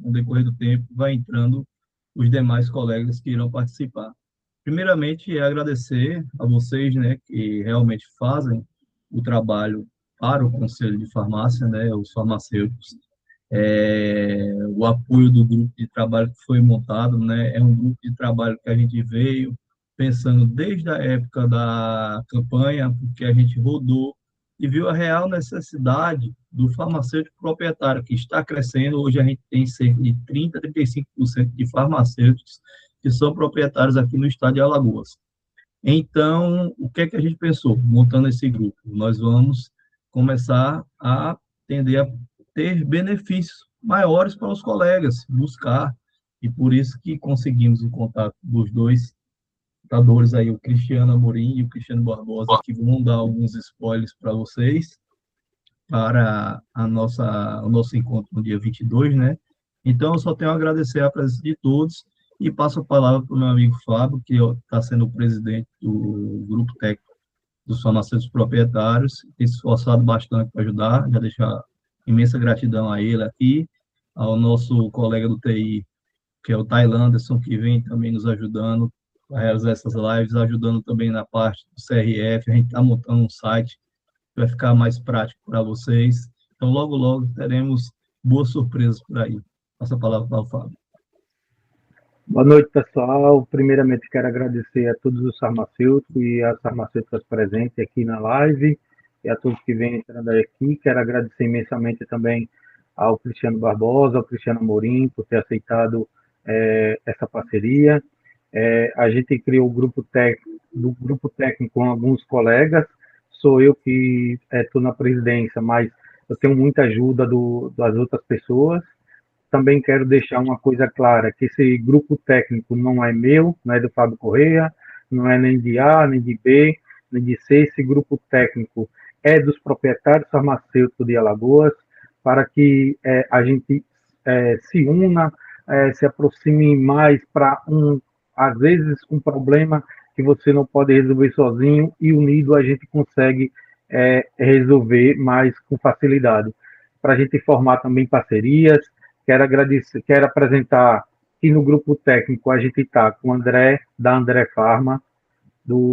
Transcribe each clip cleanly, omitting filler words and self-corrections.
com o decorrer do tempo, vai entrando os demais colegas que irão participar. Primeiramente, é agradecer a vocês, né, que realmente fazem o trabalho para o Conselho de Farmácia, né, os farmacêuticos, o apoio do grupo de trabalho que foi montado, né, é um grupo de trabalho que a gente veio pensando desde a época da campanha, porque a gente rodou e viu a real necessidade do farmacêutico proprietário, que está crescendo. Hoje a gente tem cerca de 30% a 35% de farmacêuticos que são proprietários aqui no estado de Alagoas. Então, o que é que a gente pensou? Montando esse grupo, nós vamos começar a tender a ter benefícios maiores para os colegas, buscar, e por isso que conseguimos o contato dos dois lutadores aí, o Cristiano Amorim e o Cristiano Barbosa, que vão dar alguns spoilers para vocês, para o nosso encontro no dia 22, né? Então, eu só tenho a agradecer a presença de todos e passo a palavra para o meu amigo Fábio, que está sendo o presidente do grupo técnico dos farmacêuticos proprietários, tem se esforçado bastante para ajudar, já deixar imensa gratidão a ele aqui, ao nosso colega do TI, que é o Tailanderson, que vem também nos ajudando a realizar essas lives, ajudando também na parte do CRF. A gente está montando um site que vai ficar mais prático para vocês. Então, logo, logo, teremos boas surpresas por aí. Passa a palavra para o Fábio. Boa noite, pessoal. Primeiramente, quero agradecer a todos os farmacêuticos e as farmacêuticas presentes aqui na live e a todos que vêm entrando aqui. Quero agradecer imensamente também ao Cristiano Barbosa, ao Cristiano Amorim, por ter aceitado essa parceria. A gente criou do grupo técnico com alguns colegas. Sou eu que estou na presidência, mas eu tenho muita ajuda das outras pessoas. Também quero deixar uma coisa clara, que esse grupo técnico não é meu, não é do Fábio Correia, não é nem de A, nem de B, nem de C. Esse grupo técnico é dos proprietários farmacêuticos de Alagoas, para que a gente se una, se aproxime mais para às vezes, um problema que você não pode resolver sozinho, e unido a gente consegue resolver mais com facilidade. Para a gente formar também parcerias. Quero agradecer, quero apresentar que no grupo técnico a gente está com o André, da André Farma,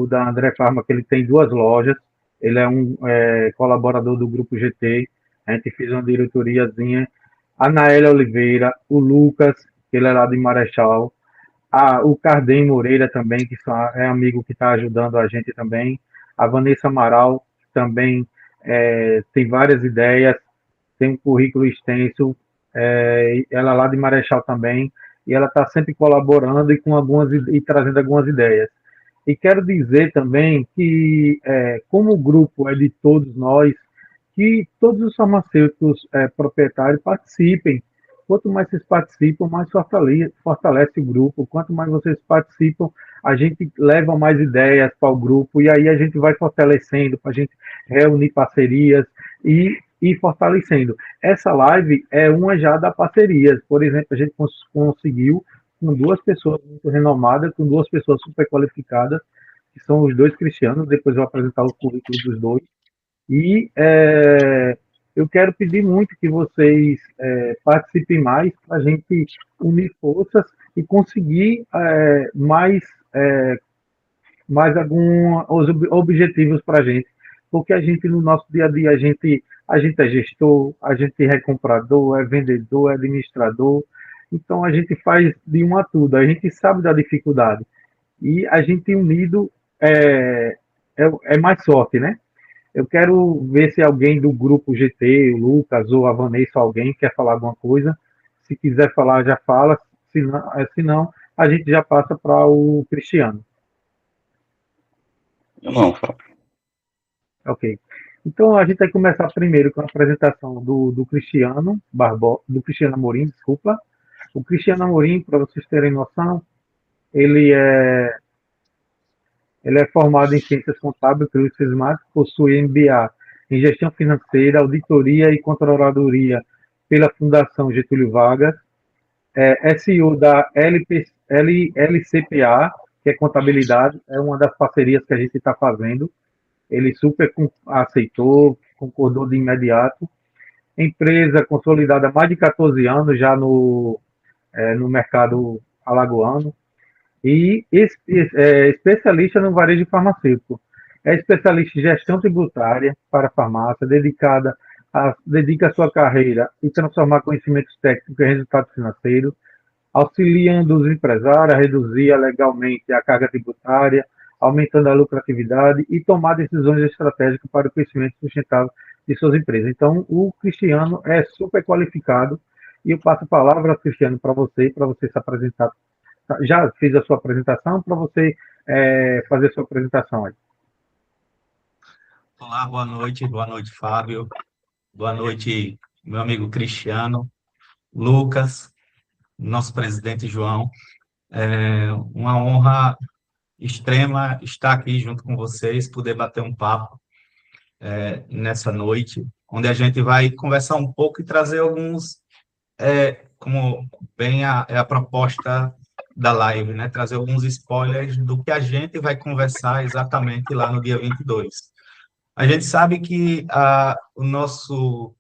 da André Farma, que ele tem 2 lojas, ele é um colaborador do grupo GT, a gente fez uma diretoriazinha, a Naélia Oliveira, o Lucas, que ele é lá de Marechal, o Cardem Moreira também, que é amigo que está ajudando a gente também, a Vanessa Amaral, que também tem várias ideias, tem um currículo extenso, ela lá de Marechal também, e ela está sempre colaborando e trazendo algumas ideias. E quero dizer também que, como o grupo é de todos nós, que todos os farmacêuticos proprietários participem. Quanto mais vocês participam, mais fortalece o grupo. Quanto mais vocês participam, a gente leva mais ideias para o grupo, e aí a gente vai fortalecendo, para a gente reunir parcerias e fortalecendo. Essa live é uma já da parcerias. Por exemplo, a gente conseguiu, com 2 pessoas muito renomadas, com 2 pessoas super qualificadas, que são os 2 cristianos. Depois eu vou apresentar o currículo dos 2. E eu quero pedir muito que vocês participem mais, para a gente unir forças e conseguir mais alguns objetivos para a gente. Porque a gente, no nosso dia a dia, a gente é gestor, a gente é comprador, é vendedor, é administrador. Então, a gente faz de um a tudo. A gente sabe da dificuldade. E a gente unido é mais sorte, né? Eu quero ver se alguém do grupo GT, o Lucas ou a Vanessa, alguém quer falar alguma coisa. Se quiser falar, já fala. Se não, a gente já passa para o Cristiano. Não, Fábio. Ok. Então, a gente vai começar primeiro com a apresentação do Cristiano do Cristiano Amorim, desculpa. O Cristiano Amorim, para vocês terem noção, ele é formado em Ciências Contábeis pelo SESMAC, possui MBA em Gestão Financeira, Auditoria e Controladoria pela Fundação Getúlio Vargas, SEO da LCPA, que é Contabilidade, é uma das parcerias que a gente está fazendo. Ele super aceitou, concordou de imediato. Empresa consolidada há mais de 14 anos já no no mercado alagoano e especialista no varejo farmacêutico. É especialista em gestão tributária para a farmácia, dedica a sua carreira em transformar conhecimentos técnicos em resultados financeiros, auxiliando os empresários a reduzir legalmente a carga tributária, aumentando a lucratividade e tomar decisões estratégicas para o crescimento sustentável de suas empresas. Então, o Cristiano é super qualificado e eu passo a palavra, Cristiano, para você se apresentar. Já fiz a sua apresentação, para você fazer a sua apresentação aí. Olá, boa noite, Fábio, boa noite, meu amigo Cristiano, Lucas, nosso presidente João. É uma honra extrema estar aqui junto com vocês, poder bater um papo nessa noite, onde a gente vai conversar um pouco e trazer alguns, como bem é a proposta da live, né? Trazer alguns spoilers do que a gente vai conversar exatamente lá no dia 22. A gente sabe que o nosso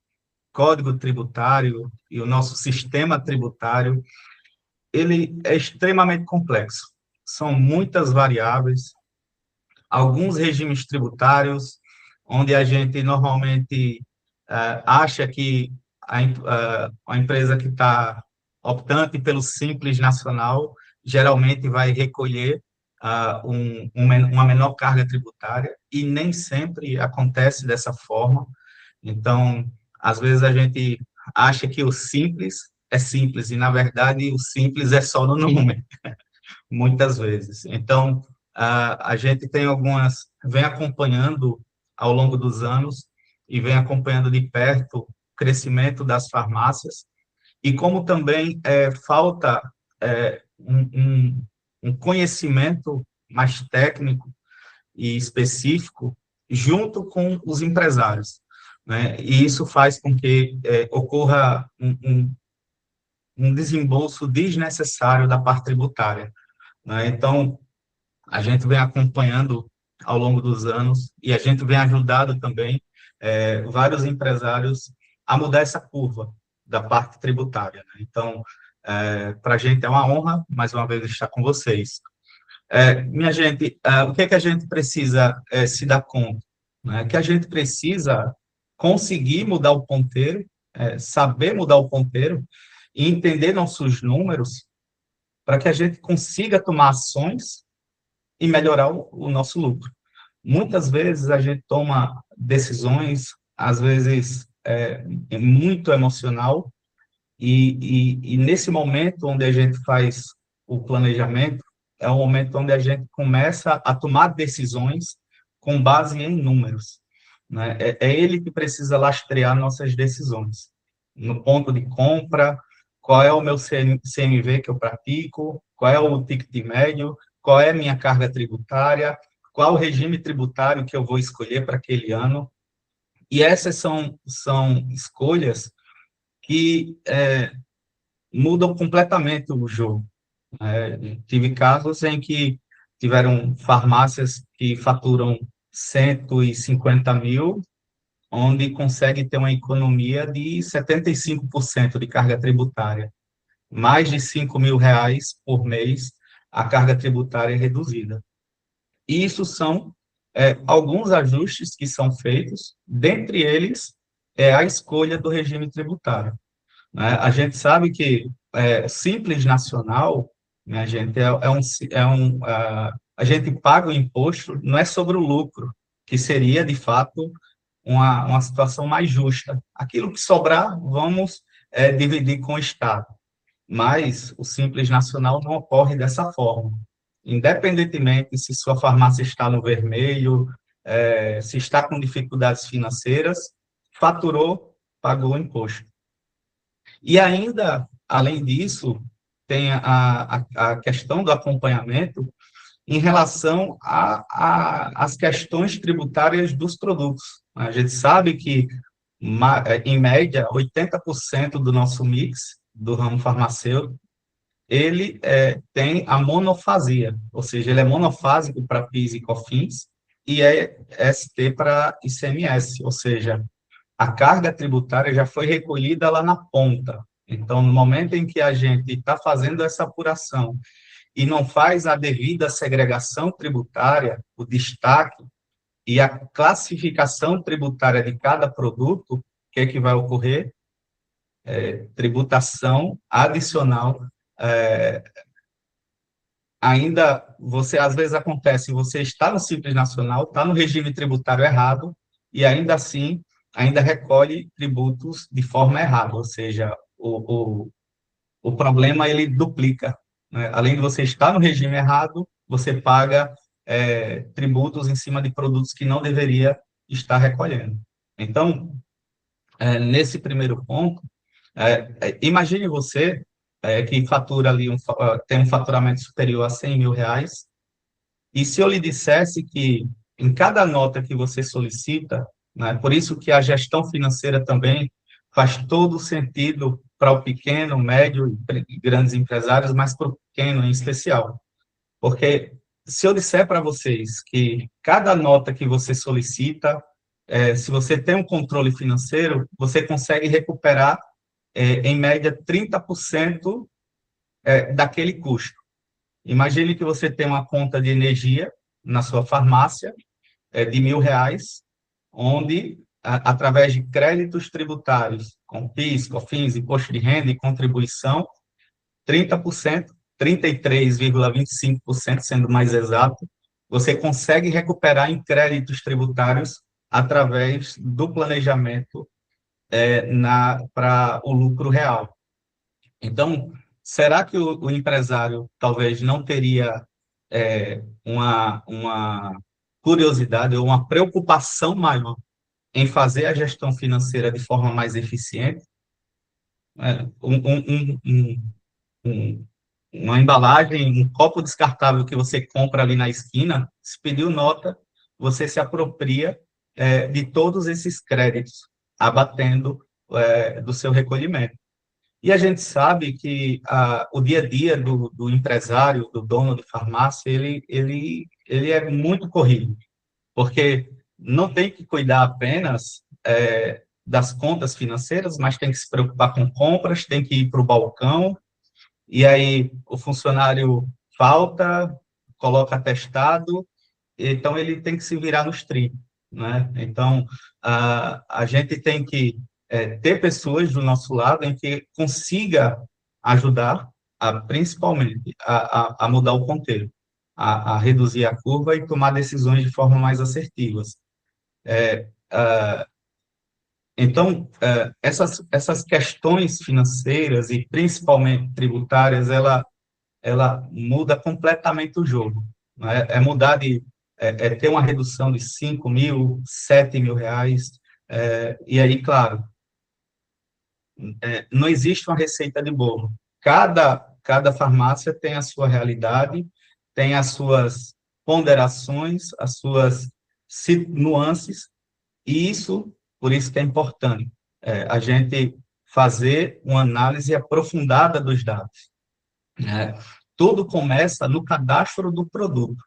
Código Tributário e o nosso sistema tributário, ele é extremamente complexo. São muitas variáveis, alguns regimes tributários, onde a gente normalmente acha que a empresa que está optante pelo Simples Nacional geralmente vai recolher uma menor carga tributária, e nem sempre acontece dessa forma. Então, às vezes a gente acha que o simples é simples, e, na verdade, o simples é só no número, muitas vezes. Então, a gente tem vem acompanhando ao longo dos anos, e vem acompanhando de perto o crescimento das farmácias, e como também falta um conhecimento mais técnico e específico junto com os empresários, né? E isso faz com que ocorra um desembolso desnecessário da parte tributária, né? Então, a gente vem acompanhando ao longo dos anos, e a gente vem ajudando também vários empresários a mudar essa curva da parte tributária, né? Então, para a gente é uma honra, mais uma vez, estar com vocês. Minha gente, o que é que a gente precisa se dar conta? Né? Que a gente precisa conseguir mudar o ponteiro, saber mudar o ponteiro e entender nossos números para que a gente consiga tomar ações e melhorar o nosso lucro. Muitas vezes a gente toma decisões, às vezes muito emocional, e nesse momento onde a gente faz o planejamento, é o momento onde a gente começa a tomar decisões com base em números, né? É ele que precisa lastrear nossas decisões. No ponto de compra, qual é o meu CMV que eu pratico, qual é o ticket médio, qual é a minha carga tributária, qual o regime tributário que eu vou escolher para aquele ano. E essas são escolhas que mudam completamente o jogo. Tive casos em que tiveram farmácias que faturam 150 mil, onde consegue ter uma economia de 75% de carga tributária. Mais de 5 mil reais por mês, a carga tributária é reduzida. E isso são alguns ajustes que são feitos, dentre eles a escolha do regime tributário, né? A gente sabe que Simples Nacional, né, gente, a gente paga o imposto, não é sobre o lucro, que seria, de fato, uma situação mais justa. Aquilo que sobrar, vamos dividir com o Estado. Mas o Simples Nacional não ocorre dessa forma. Independentemente se sua farmácia está no vermelho, se está com dificuldades financeiras, faturou, pagou o imposto. E ainda, além disso, tem a questão do acompanhamento em relação às questões tributárias dos produtos. A gente sabe que, em média, 80% do nosso mix, do ramo farmacêutico, ele tem a monofasia, ou seja, ele é monofásico para PIS e COFINS e é ST para ICMS, ou seja, a carga tributária já foi recolhida lá na ponta, Então, no momento em que a gente está fazendo essa apuração e não faz a devida segregação tributária, o destaque e a classificação tributária de cada produto, o que é que vai ocorrer? Tributação adicional. Ainda, você, às vezes acontece, você está no Simples Nacional, está no regime tributário errado, e ainda assim, ainda recolhe tributos de forma errada, ou seja, o problema ele duplica, né? Além de você estar no regime errado, você paga tributos em cima de produtos que não deveria estar recolhendo. Então, nesse primeiro ponto, imagine você que fatura ali, tem um faturamento superior a R$ 100.000, e se eu lhe dissesse que em cada nota que você solicita, né, por isso que a gestão financeira também faz todo sentido para o pequeno, médio e grandes empresários, mas para o pequeno em especial. Porque se eu disser para vocês que cada nota que você solicita, se você tem um controle financeiro, você consegue recuperar, em média, 30% daquele custo. Imagine que você tem uma conta de energia na sua farmácia de R$ 1.000, onde, através de créditos tributários, com PIS, COFINS, imposto de renda e contribuição, 30%, 33,25%, sendo mais exato, você consegue recuperar em créditos tributários através do planejamento para o lucro real. Então, será que o empresário talvez não teria uma curiosidade ou uma preocupação maior em fazer a gestão financeira de forma mais eficiente? É, um, uma embalagem, um copo descartável que você compra ali na esquina, se pediu nota, você se apropria de todos esses créditos, abatendo do seu recolhimento. E a gente sabe que o dia a dia do empresário, do dono de farmácia, ele é muito corrido, porque não tem que cuidar apenas das contas financeiras, mas tem que se preocupar com compras, tem que ir para o balcão, e aí o funcionário falta, coloca atestado, então ele tem que se virar nos 30, né? Então, a gente tem que ter pessoas do nosso lado em que consiga ajudar, principalmente, a mudar o ponteiro, a reduzir a curva e tomar decisões de forma mais assertivas. Então, essas questões financeiras e principalmente tributárias, ela muda completamente o jogo, né? Mudar ter uma redução de 5.000, R$ 7.000, e aí, claro, não existe uma receita de bolo. Cada farmácia tem a sua realidade, tem as suas ponderações, as suas nuances, e por isso que é importante a gente fazer uma análise aprofundada dos dados, né? Tudo começa no cadastro do produto.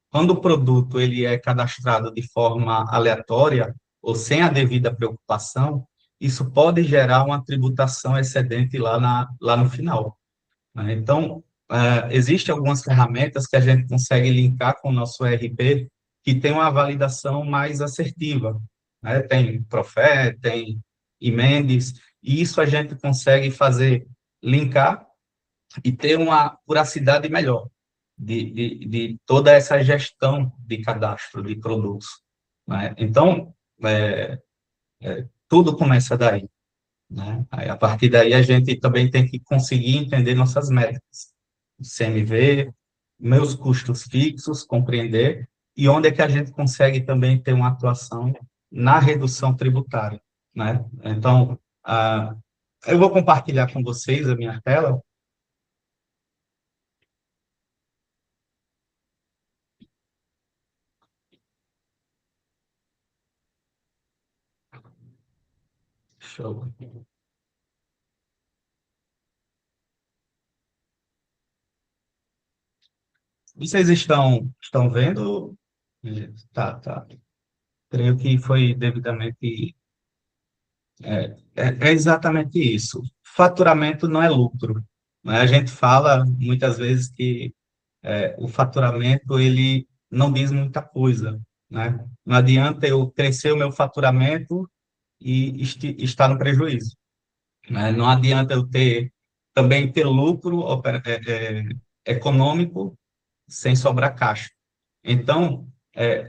Quando o produto ele é cadastrado de forma aleatória ou sem a devida preocupação, isso pode gerar uma tributação excedente lá no final, né? Então, existem algumas ferramentas que a gente consegue linkar com o nosso ERP que tem uma validação mais assertiva, né? Tem Profé, tem Imendes, e isso a gente consegue linkar e ter uma curacidade melhor de toda essa gestão de cadastro de produtos, né? Então, tudo começa daí, né? Aí, a partir daí, a gente também tem que conseguir entender nossas métricas, CMV, meus custos fixos, compreender, e onde é que a gente consegue também ter uma atuação na redução tributária, né? Então, eu vou compartilhar com vocês a minha tela. Show. Vocês estão vendo? Tá, tá. Creio que foi devidamente É exatamente isso. Faturamento não é lucro, né? A gente fala muitas vezes que o faturamento ele não diz muita coisa, né? Não adianta eu crescer o meu faturamento e estar no prejuízo, né? Não adianta eu também ter lucro econômico sem sobrar caixa. Então,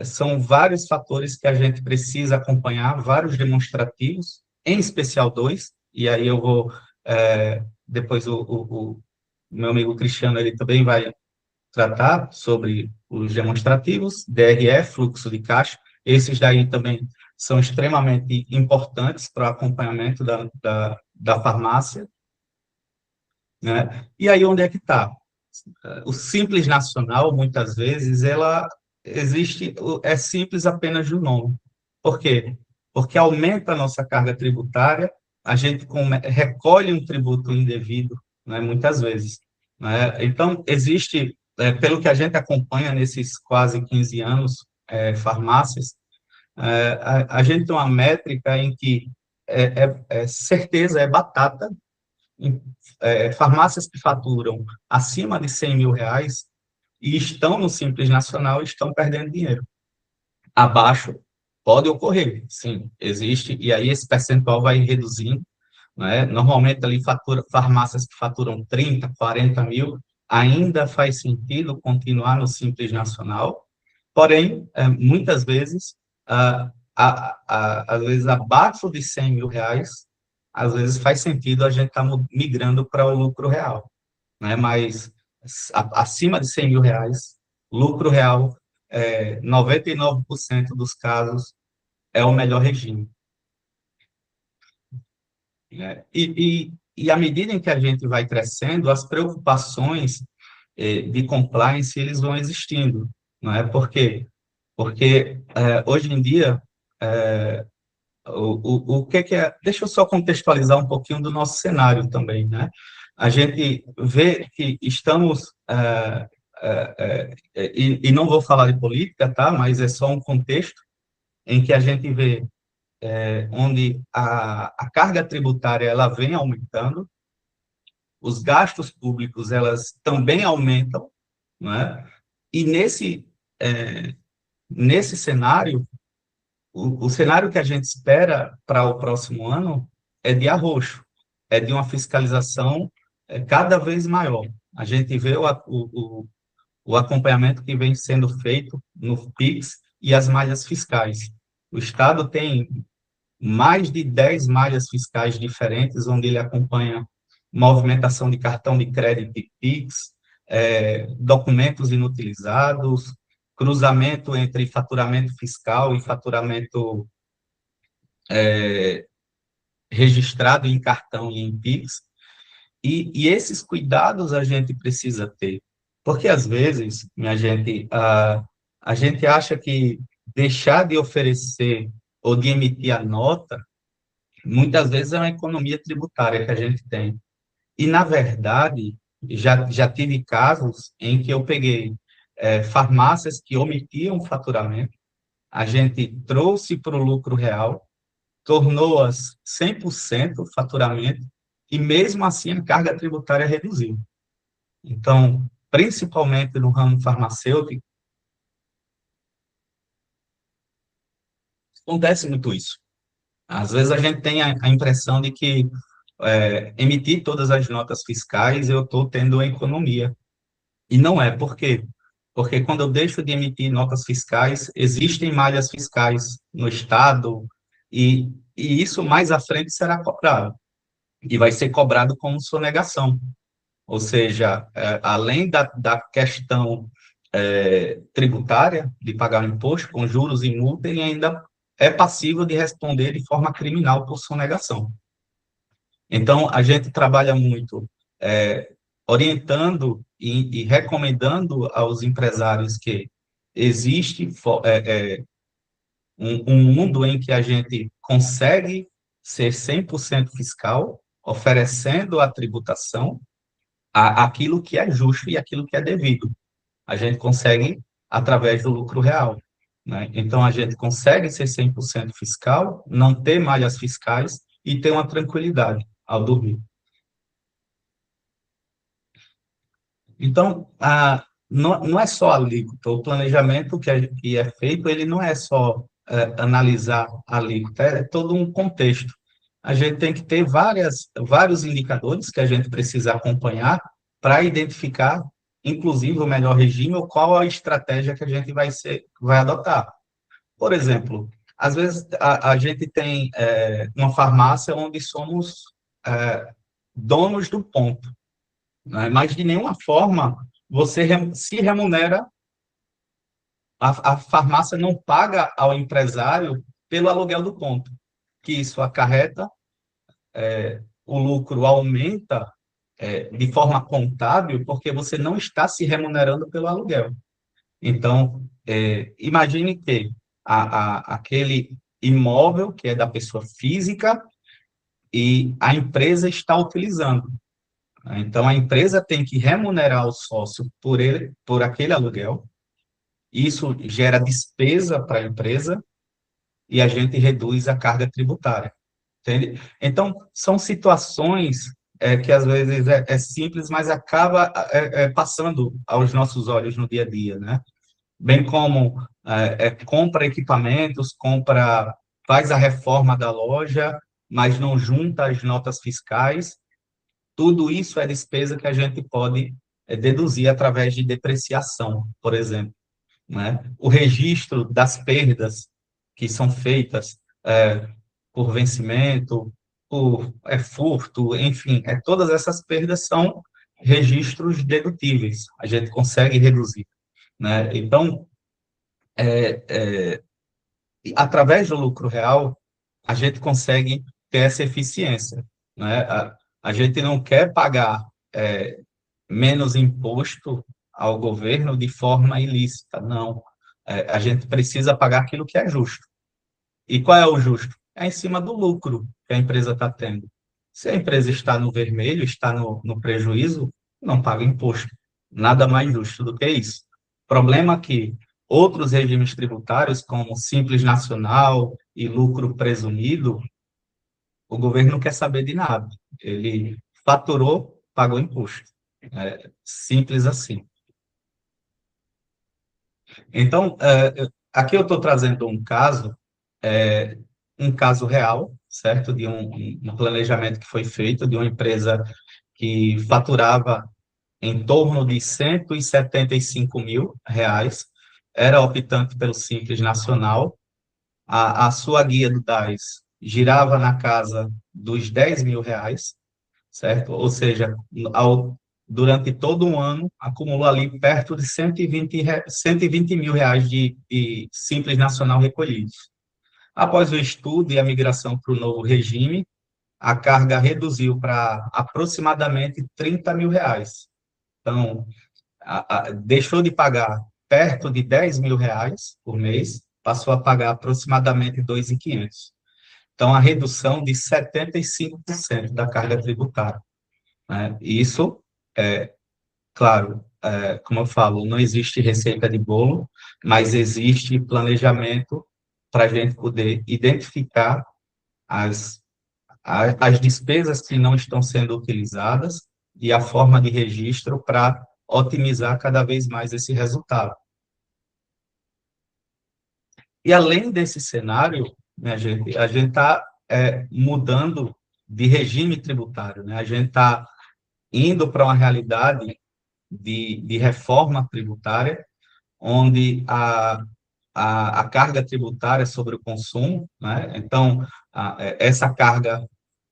são vários fatores que a gente precisa acompanhar, vários demonstrativos, em especial dois, e aí eu vou, depois o meu amigo Cristiano, ele também vai tratar sobre os demonstrativos, DRE, fluxo de caixa, esses daí também são extremamente importantes para o acompanhamento da farmácia, né? E aí onde é que está? O Simples Nacional, muitas vezes, ela existe, é simples apenas no nome. Por quê? Porque aumenta a nossa carga tributária, a gente recolhe um tributo indevido, né, muitas vezes, né? Então, existe, pelo que a gente acompanha nesses quase 15 anos, farmácias, a gente tem uma métrica em que certeza, é batata, farmácias que faturam acima de 100 mil reais e estão no Simples Nacional estão perdendo dinheiro. Abaixo pode ocorrer, sim, existe, e aí esse percentual vai reduzindo, né? Normalmente ali farmácias que faturam 30, 40 mil, ainda faz sentido continuar no Simples Nacional, porém, muitas vezes, às vezes abaixo de 100 mil reais, às vezes faz sentido a gente estar migrando para o lucro real, né? Mas acima de 100 mil reais, lucro real, 99% dos casos é o melhor regime, né? E à medida em que a gente vai crescendo, as preocupações de compliance, eles vão existindo, não é? Por quê? Porque hoje em dia, o que é... Deixa eu só contextualizar um pouquinho do nosso cenário também, né? A gente vê que estamos... e não vou falar de política, tá? Mas é só um contexto em que a gente vê onde a carga tributária ela vem aumentando, os gastos públicos elas também aumentam, né? E nesse cenário, o cenário que a gente espera para o próximo ano é de arroxo, é de uma fiscalização cada vez maior. A gente vê o acompanhamento que vem sendo feito no PIX e as malhas fiscais. O Estado tem mais de 10 malhas fiscais diferentes, onde ele acompanha movimentação de cartão de crédito e PIX, documentos inutilizados, cruzamento entre faturamento fiscal e faturamento registrado em cartão e em PIX, e esses cuidados a gente precisa ter, porque às vezes, minha gente, a gente acha que deixar de oferecer ou de emitir a nota, muitas vezes é uma economia tributária que a gente tem. E, na verdade, já tive casos em que eu peguei farmácias que omitiam faturamento, a gente trouxe para o lucro real, tornou-as 100% faturamento, e mesmo assim a carga tributária reduziu. Então, principalmente no ramo farmacêutico, acontece muito isso. Às vezes a gente tem a impressão de que emitir todas as notas fiscais eu estou tendo uma economia. E não é. Por quê? Porque quando eu deixo de emitir notas fiscais, existem malhas fiscais no Estado, e isso mais à frente será cobrado. E vai ser cobrado como sonegação. Ou seja, além da questão tributária, de pagar o imposto com juros e multa, ele ainda é passível de responder de forma criminal por sonegação. Então, a gente trabalha muito orientando e recomendando aos empresários que existe um mundo em que a gente consegue ser 100% fiscal, oferecendo a tributação, aquilo que é justo e aquilo que é devido. A gente consegue através do lucro real, né? Então, a gente consegue ser 100% fiscal, não ter malhas fiscais e ter uma tranquilidade ao dormir. Então, não é só a alíquota, o planejamento que é feito, ele não é só analisar a alíquota, é todo um contexto. A gente tem que ter vários indicadores que a gente precisa acompanhar para identificar, inclusive, o melhor regime ou qual a estratégia que a gente vai adotar. Por exemplo, às vezes a gente tem uma farmácia onde somos donos do ponto, né? Mas de nenhuma forma você se remunera, a farmácia não paga ao empresário pelo aluguel do ponto, que isso acarreta, o lucro aumenta de forma contábil, porque você não está se remunerando pelo aluguel. Então, imagine que aquele imóvel que é da pessoa física e a empresa está utilizando. Então, a empresa tem que remunerar o sócio por aquele aluguel. Isso gera despesa para a empresa e a gente reduz a carga tributária. Entende? Então, são situações que às vezes é simples, mas acaba passando aos nossos olhos no dia a dia, né? Bem como compra equipamentos, faz a reforma da loja, mas não junta as notas fiscais. Tudo isso é despesa que a gente pode deduzir através de depreciação, por exemplo, né? O registro das perdas que são feitas por vencimento, por furto, enfim, todas essas perdas são registros dedutíveis, a gente consegue reduzir, né? Então, através do lucro real, a gente consegue ter essa eficiência, né? A gente não quer pagar menos imposto ao governo de forma ilícita, não. A gente precisa pagar aquilo que é justo. E qual é o justo? É em cima do lucro que a empresa está tendo. Se a empresa está no vermelho, está no prejuízo, não paga imposto. Nada mais justo do que isso. Problema é que outros regimes tributários, como Simples Nacional e lucro presumido, o governo não quer saber de nada. Ele faturou, pagou imposto. Simples assim. Então, aqui eu estou trazendo um caso real, certo? De um planejamento que foi feito de uma empresa que faturava em torno de R$ 175.000, era optante pelo Simples Nacional, a sua guia do DAS girava na casa dos R$ 10.000, certo? Ou seja, durante todo um ano, acumulou ali perto de R$ 120 mil de Simples Nacional recolhidos. Após o estudo e a migração para o novo regime, a carga reduziu para aproximadamente R$ 30.000. Então, deixou de pagar perto de R$ 10.000 por mês, passou a pagar aproximadamente R$ 2.500. Então, a redução de 75% da carga tributária, né? Isso, claro, como eu falo, não existe receita de bolo, mas existe planejamento para a gente poder identificar as despesas que não estão sendo utilizadas e a forma de registro para otimizar cada vez mais esse resultado. E além desse cenário, minha gente, a gente está mudando de regime tributário, né? A gente está indo para uma realidade de reforma tributária, onde a carga tributária sobre o consumo, né? Então, essa carga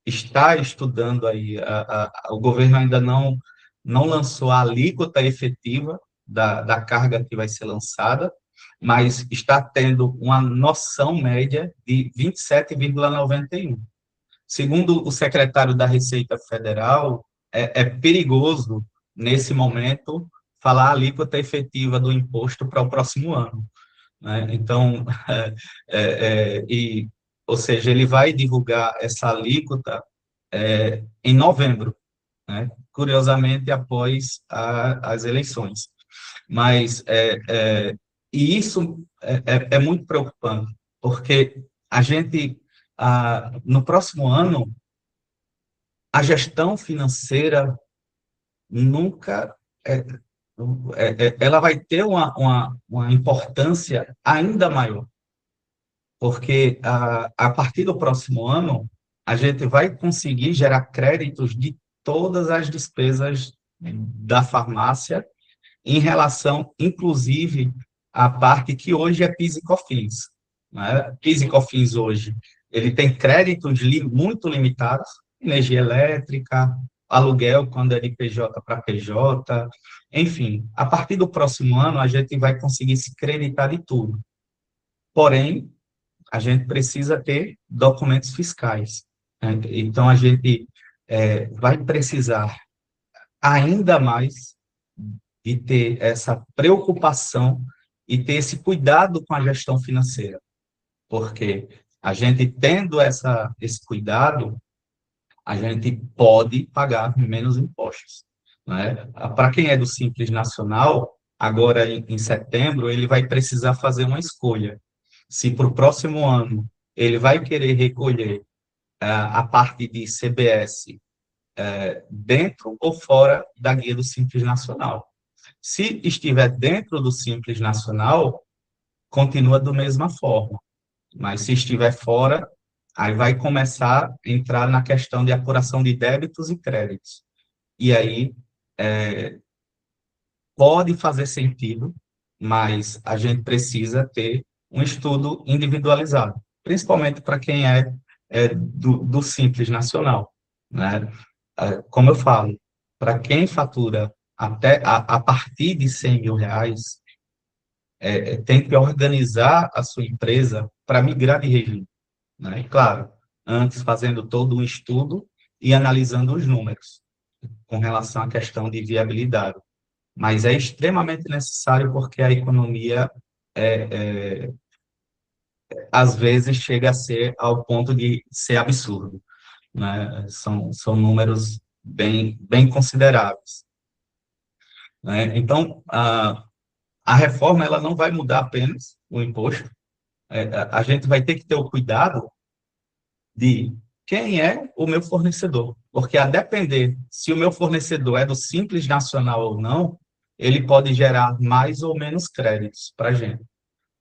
está estudando aí, o governo ainda não lançou a alíquota efetiva da carga que vai ser lançada, mas está tendo uma noção média de 27,91. Segundo o secretário da Receita Federal, é perigoso, nesse momento, falar a alíquota efetiva do imposto para o próximo ano, né? Então, ou seja, ele vai divulgar essa alíquota em novembro, né? Curiosamente, após as eleições. Mas, e isso é muito preocupante, porque a gente no próximo ano, a gestão financeira nunca ela vai ter uma importância ainda maior, porque a partir do próximo ano, a gente vai conseguir gerar créditos de todas as despesas da farmácia, em relação, inclusive, à parte que hoje é PIS e COFINS. Né? PIS e COFINS hoje, ele tem créditos muito limitados, energia elétrica, aluguel quando é de PJ para PJ, enfim, a partir do próximo ano a gente vai conseguir se creditar de tudo. Porém, a gente precisa ter documentos fiscais. Né? Então, a gente vai precisar ainda mais de ter essa preocupação e ter esse cuidado com a gestão financeira, porque a gente tendo esse cuidado, a gente pode pagar menos impostos. Né? Para quem é do Simples Nacional, agora em setembro, ele vai precisar fazer uma escolha. Se para o próximo ano ele vai querer recolher a parte de CBS dentro ou fora da guia do Simples Nacional. Se estiver dentro do Simples Nacional, continua da mesma forma. Mas se estiver fora, aí vai começar a entrar na questão de apuração de débitos e créditos. E aí pode fazer sentido, mas a gente precisa ter um estudo individualizado, principalmente para quem é do Simples Nacional. Né? Como eu falo, para quem fatura até a partir de R$ 100.000, tem que organizar a sua empresa para migrar de regime. Né? E, claro, antes fazendo todo um estudo e analisando os números com relação à questão de viabilidade. Mas é extremamente necessário porque a economia, às vezes, chega a ser ao ponto de ser absurdo. Né? São números bem consideráveis. Né? Então, a reforma ela não vai mudar apenas o imposto, a gente vai ter que ter o cuidado de quem é o meu fornecedor, porque a depender se o meu fornecedor é do Simples Nacional ou não, ele pode gerar mais ou menos créditos para a gente.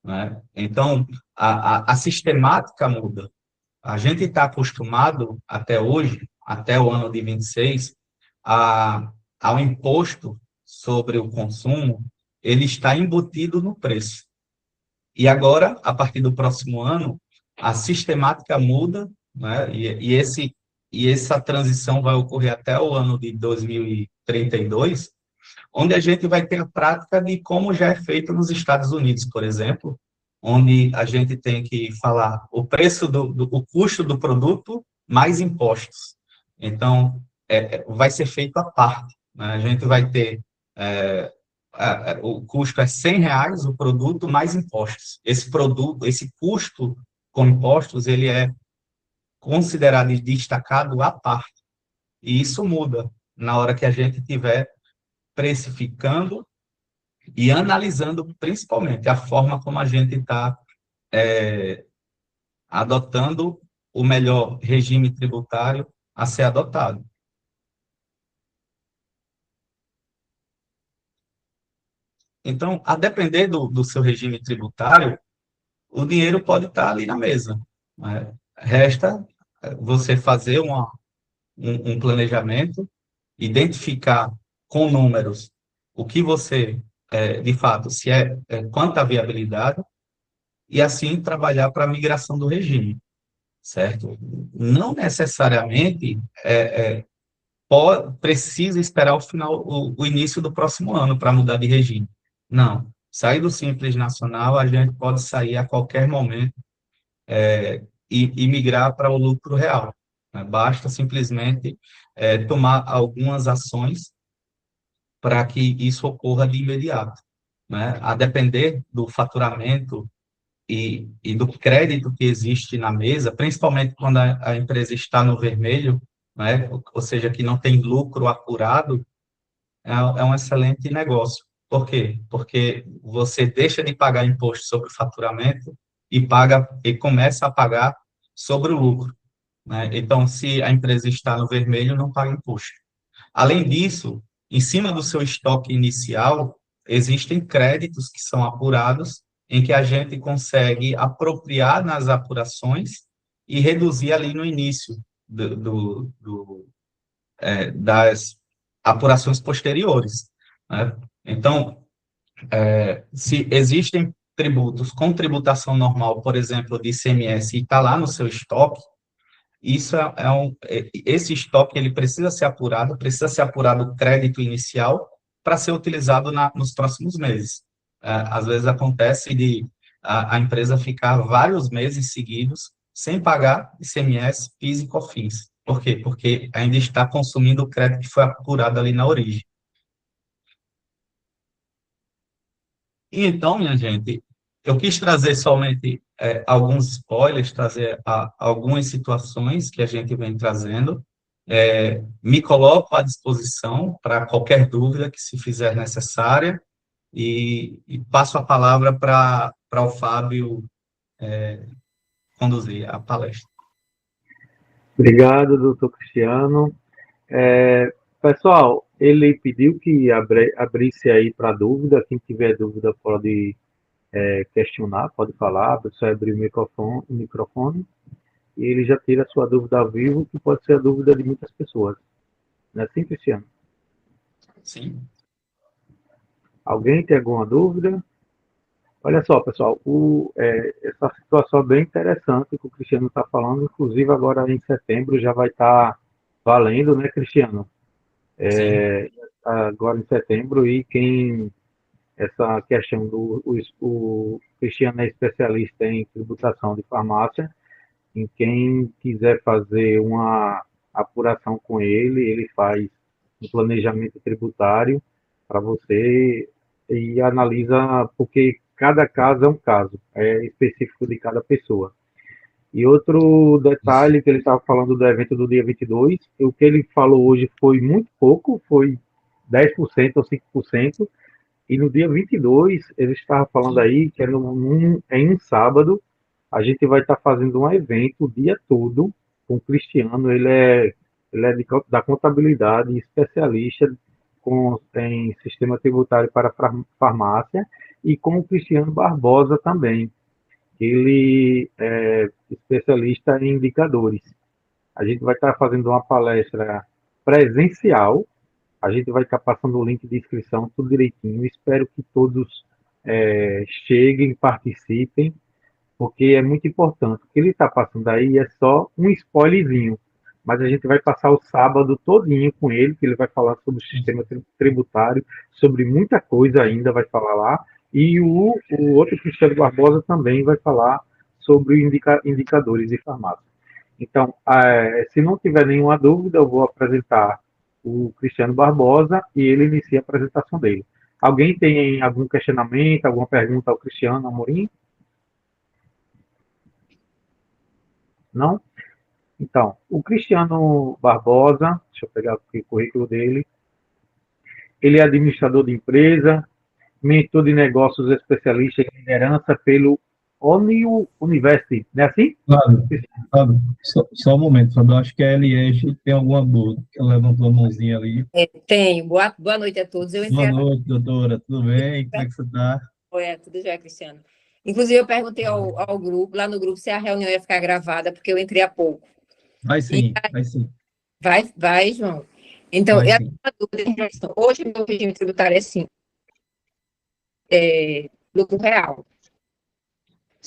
Né? Então, a sistemática muda. A gente está acostumado, até hoje, até o ano de 26, ao imposto sobre o consumo, ele está embutido no preço. E agora, a partir do próximo ano, a sistemática muda, né? E essa transição vai ocorrer até o ano de 2032, onde a gente vai ter a prática de como já é feito nos Estados Unidos, por exemplo, onde a gente tem que falar o preço o custo do produto mais impostos. Então, vai ser feito à parte. Né? A gente vai ter o custo é R$ 100 o produto mais impostos. Esse custo com impostos, ele é considerado e destacado à parte. E isso muda na hora que a gente estiver precificando e analisando, principalmente, a forma como a gente está adotando o melhor regime tributário a ser adotado. Então, a depender do seu regime tributário, o dinheiro pode estar ali na mesa. Né? Resta você fazer um planejamento, identificar com números o que você, de fato, se quanto à viabilidade, e assim trabalhar para a migração do regime, certo? Não necessariamente precisa esperar o início do próximo ano para mudar de regime. Não. Sair do Simples Nacional, a gente pode sair a qualquer momento e migrar para o lucro real. Né? Basta simplesmente tomar algumas ações para que isso ocorra de imediato. Né? A depender do faturamento e do crédito que existe na mesa, principalmente quando a empresa está no vermelho, né? Ou seja, que não tem lucro apurado, é um excelente negócio. Por quê? Porque você deixa de pagar imposto sobre o faturamento e começa a pagar sobre o lucro, né? Então, se a empresa está no vermelho, não paga imposto. Além disso, em cima do seu estoque inicial, existem créditos que são apurados, em que a gente consegue apropriar nas apurações e reduzir ali no início das apurações posteriores, né? Então, se existem tributos com tributação normal, por exemplo, de ICMS, e está lá no seu estoque, esse estoque ele precisa ser apurado o crédito inicial para ser utilizado nos próximos meses. Às vezes acontece de a empresa ficar vários meses seguidos sem pagar ICMS, PIS e COFINS. Por quê? Porque ainda está consumindo o crédito que foi apurado ali na origem. E então, minha gente, eu quis trazer somente alguns spoilers, trazer algumas situações que a gente vem trazendo. Me coloco à disposição para qualquer dúvida que se fizer necessária e passo a palavra para o Fábio conduzir a palestra. Obrigado, doutor Cristiano. Pessoal, ele pediu que abrisse aí para dúvida. Quem tiver dúvida pode questionar, pode falar. Só abrir o microfone e ele já tira a sua dúvida ao vivo, que pode ser a dúvida de muitas pessoas. Não é assim, Cristiano? Sim. Alguém tem alguma dúvida? Olha só, pessoal, essa situação é bem interessante que o Cristiano está falando, inclusive agora em setembro já vai estar valendo, né, Cristiano? Agora em setembro, e essa questão o Cristiano é especialista em tributação de farmácia, em quem quiser fazer uma apuração com ele faz um planejamento tributário para você e analisa, porque cada caso é um caso, é específico de cada pessoa. E outro detalhe que ele estava falando do evento do dia 22, o que ele falou hoje foi muito pouco, foi 10% ou 5%, e no dia 22, ele estava falando aí que em um sábado, a gente vai estar fazendo um evento o dia todo com o Cristiano. Ele é da contabilidade, especialista em sistema tributário para farmácia, e com o Cristiano Barbosa também. Ele é especialista em indicadores. A gente vai estar fazendo uma palestra presencial. A gente vai estar passando o link de inscrição, tudo direitinho. Espero que todos cheguem, participem, porque é muito importante. O que ele está passando aí é só um spoilerzinho, mas a gente vai passar o sábado todinho com ele, que ele vai falar sobre o sistema tributário, sobre muita coisa ainda vai falar lá, e o outro Cristiano Barbosa também vai falar sobre indicadores de farmácia. Então, se não tiver nenhuma dúvida, eu vou apresentar o Cristiano Barbosa e ele inicia a apresentação dele. Alguém tem algum questionamento, alguma pergunta ao Cristiano Amorim? Não? Então, o Cristiano Barbosa, deixa eu pegar aqui o currículo dele, ele é administrador de empresa, mentor de negócios especialista em liderança pelo Onil University, não é assim? Fábio, só um momento, Fábio, eu acho que a Eliege tem alguma dúvida, ela levantou a mãozinha ali. Tenho. Boa noite a todos. Boa noite, doutora, tudo bem? Como é que você está? Tudo já, Cristiano. Inclusive, eu perguntei ao grupo, lá no grupo, se a reunião ia ficar gravada, porque eu entrei há pouco. Vai sim, vai sim. Vai, João. Então, Vai eu sim. dúvida em relação. Hoje, meu regime tributário é assim, lucro real.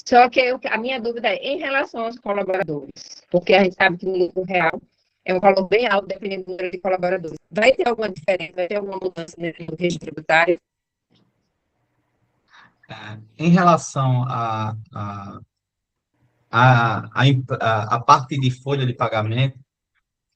Só que a minha dúvida é em relação aos colaboradores, porque a gente sabe que o lucro real é um valor bem alto, dependendo do número de colaboradores. Vai ter alguma diferença, vai ter alguma mudança no regime tributário? Em relação à parte de folha de pagamento,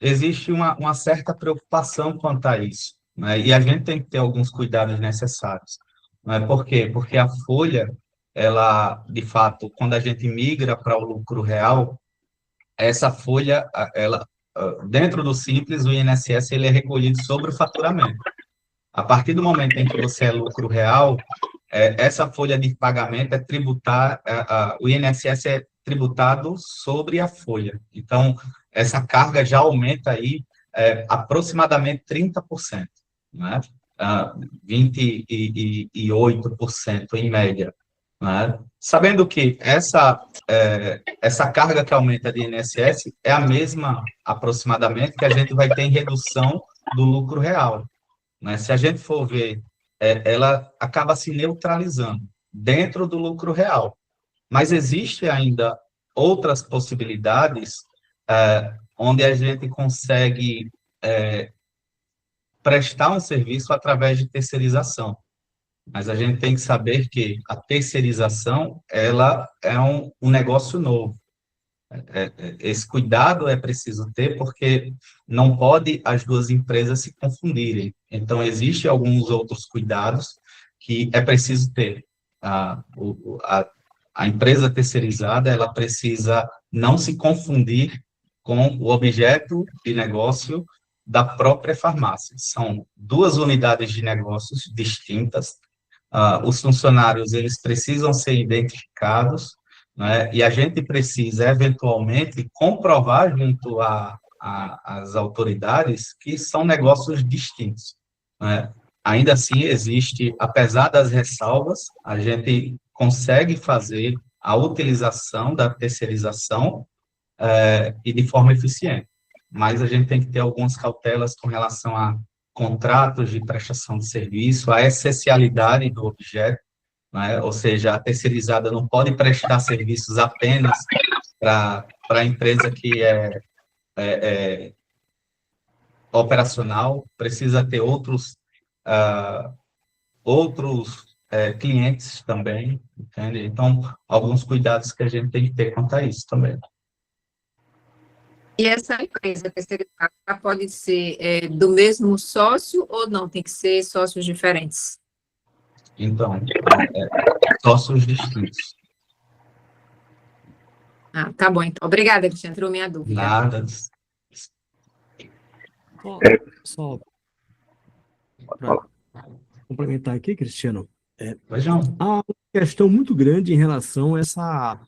existe uma certa preocupação quanto a isso, né? E a gente tem que ter alguns cuidados necessários. Né? Por quê? Porque a folha, ela, de fato, quando a gente migra para o lucro real, essa folha, dentro do Simples, o INSS, ele é recolhido sobre o faturamento. A partir do momento em que você é lucro real, essa folha de pagamento é tributar, o INSS tributado sobre a folha. Então, essa carga já aumenta aí aproximadamente 30%, né? 28% em média, né? Sabendo que essa carga que aumenta de INSS é a mesma, aproximadamente, que a gente vai ter em redução do lucro real, né? Se a gente for ver, ela acaba se neutralizando dentro do lucro real. Mas existe ainda outras possibilidades onde a gente consegue prestar um serviço através de terceirização. Mas a gente tem que saber que a terceirização, ela é um negócio novo. Esse cuidado é preciso ter, porque não pode as duas empresas se confundirem. Então, existem alguns outros cuidados que é preciso ter. A empresa terceirizada, ela precisa não se confundir com o objeto de negócio da própria farmácia. São duas unidades de negócios distintas. Os funcionários, eles precisam ser identificados, né, e a gente precisa, eventualmente, comprovar junto às autoridades que são negócios distintos, né? Ainda assim, existe, apesar das ressalvas, a gente consegue fazer a utilização da terceirização e de forma eficiente. Mas a gente tem que ter algumas cautelas com relação a contratos de prestação de serviço, a essencialidade do objeto, né? Ou seja, a terceirizada não pode prestar serviços apenas para a empresa que é operacional, precisa ter outros clientes também, entende? Então, alguns cuidados que a gente tem que ter quanto a isso também. E essa empresa terceirizada pode ser do mesmo sócio ou não? Tem que ser sócios diferentes? Então, sócios distintos. Tá bom, então. Obrigada, Cristiano, tirou minha dúvida. Nada. Só para complementar aqui, Cristiano, há uma questão muito grande em relação a essa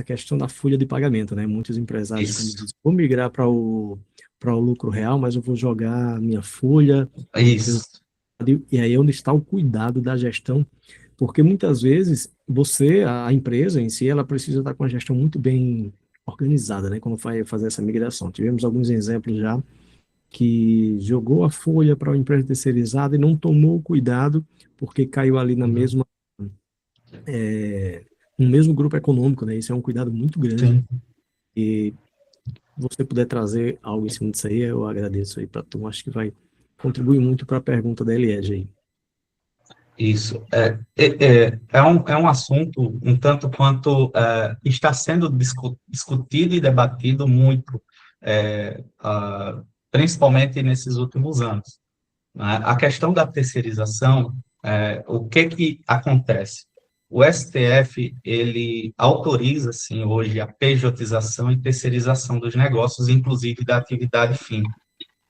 questão da folha de pagamento, né? Muitos empresários dizem, vou migrar para o lucro real, mas eu vou jogar a minha folha. Isso. E aí é onde está o cuidado da gestão, porque muitas vezes a empresa em si, ela precisa estar com a gestão muito bem organizada, né? Quando vai fazer essa migração. Tivemos alguns exemplos já que jogou a folha para uma empresa terceirizada e não tomou cuidado, porque caiu ali na mesma no mesmo grupo econômico, né? Isso é um cuidado muito grande. Sim. E você puder trazer algo em cima disso aí, eu agradeço aí para tu. Acho que vai contribuir muito para a pergunta da Eliege aí. Isso. É um assunto um tanto quanto está sendo discutido e debatido muito, principalmente nesses últimos anos. A questão da terceirização, o que acontece? O STF, ele autoriza, sim, hoje a pejotização e terceirização dos negócios, inclusive da atividade fim.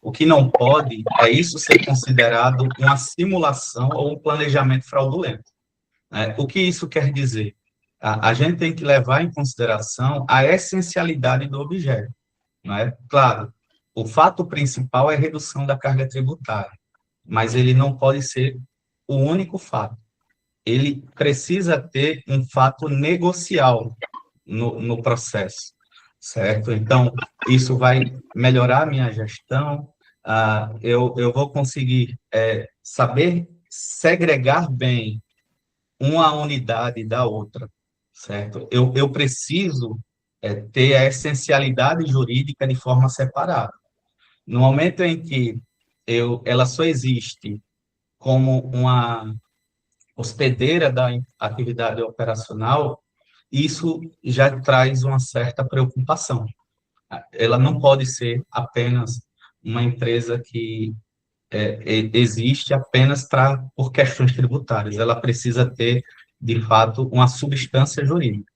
O que não pode é isso ser considerado uma simulação ou um planejamento fraudulento. O que isso quer dizer? A gente tem que levar em consideração a essencialidade do objeto. Claro, o fato principal é a redução da carga tributária, mas ele não pode ser o único fato. Ele precisa ter um fato negocial no processo, certo? Então, isso vai melhorar a minha gestão, eu vou conseguir saber segregar bem uma unidade da outra, certo? Eu preciso ter a essencialidade jurídica de forma separada. No momento em que ela só existe como uma hospedeira da atividade operacional, isso já traz uma certa preocupação. Ela não pode ser apenas uma empresa que existe apenas por questões tributárias. Ela precisa ter, de fato, uma substância jurídica.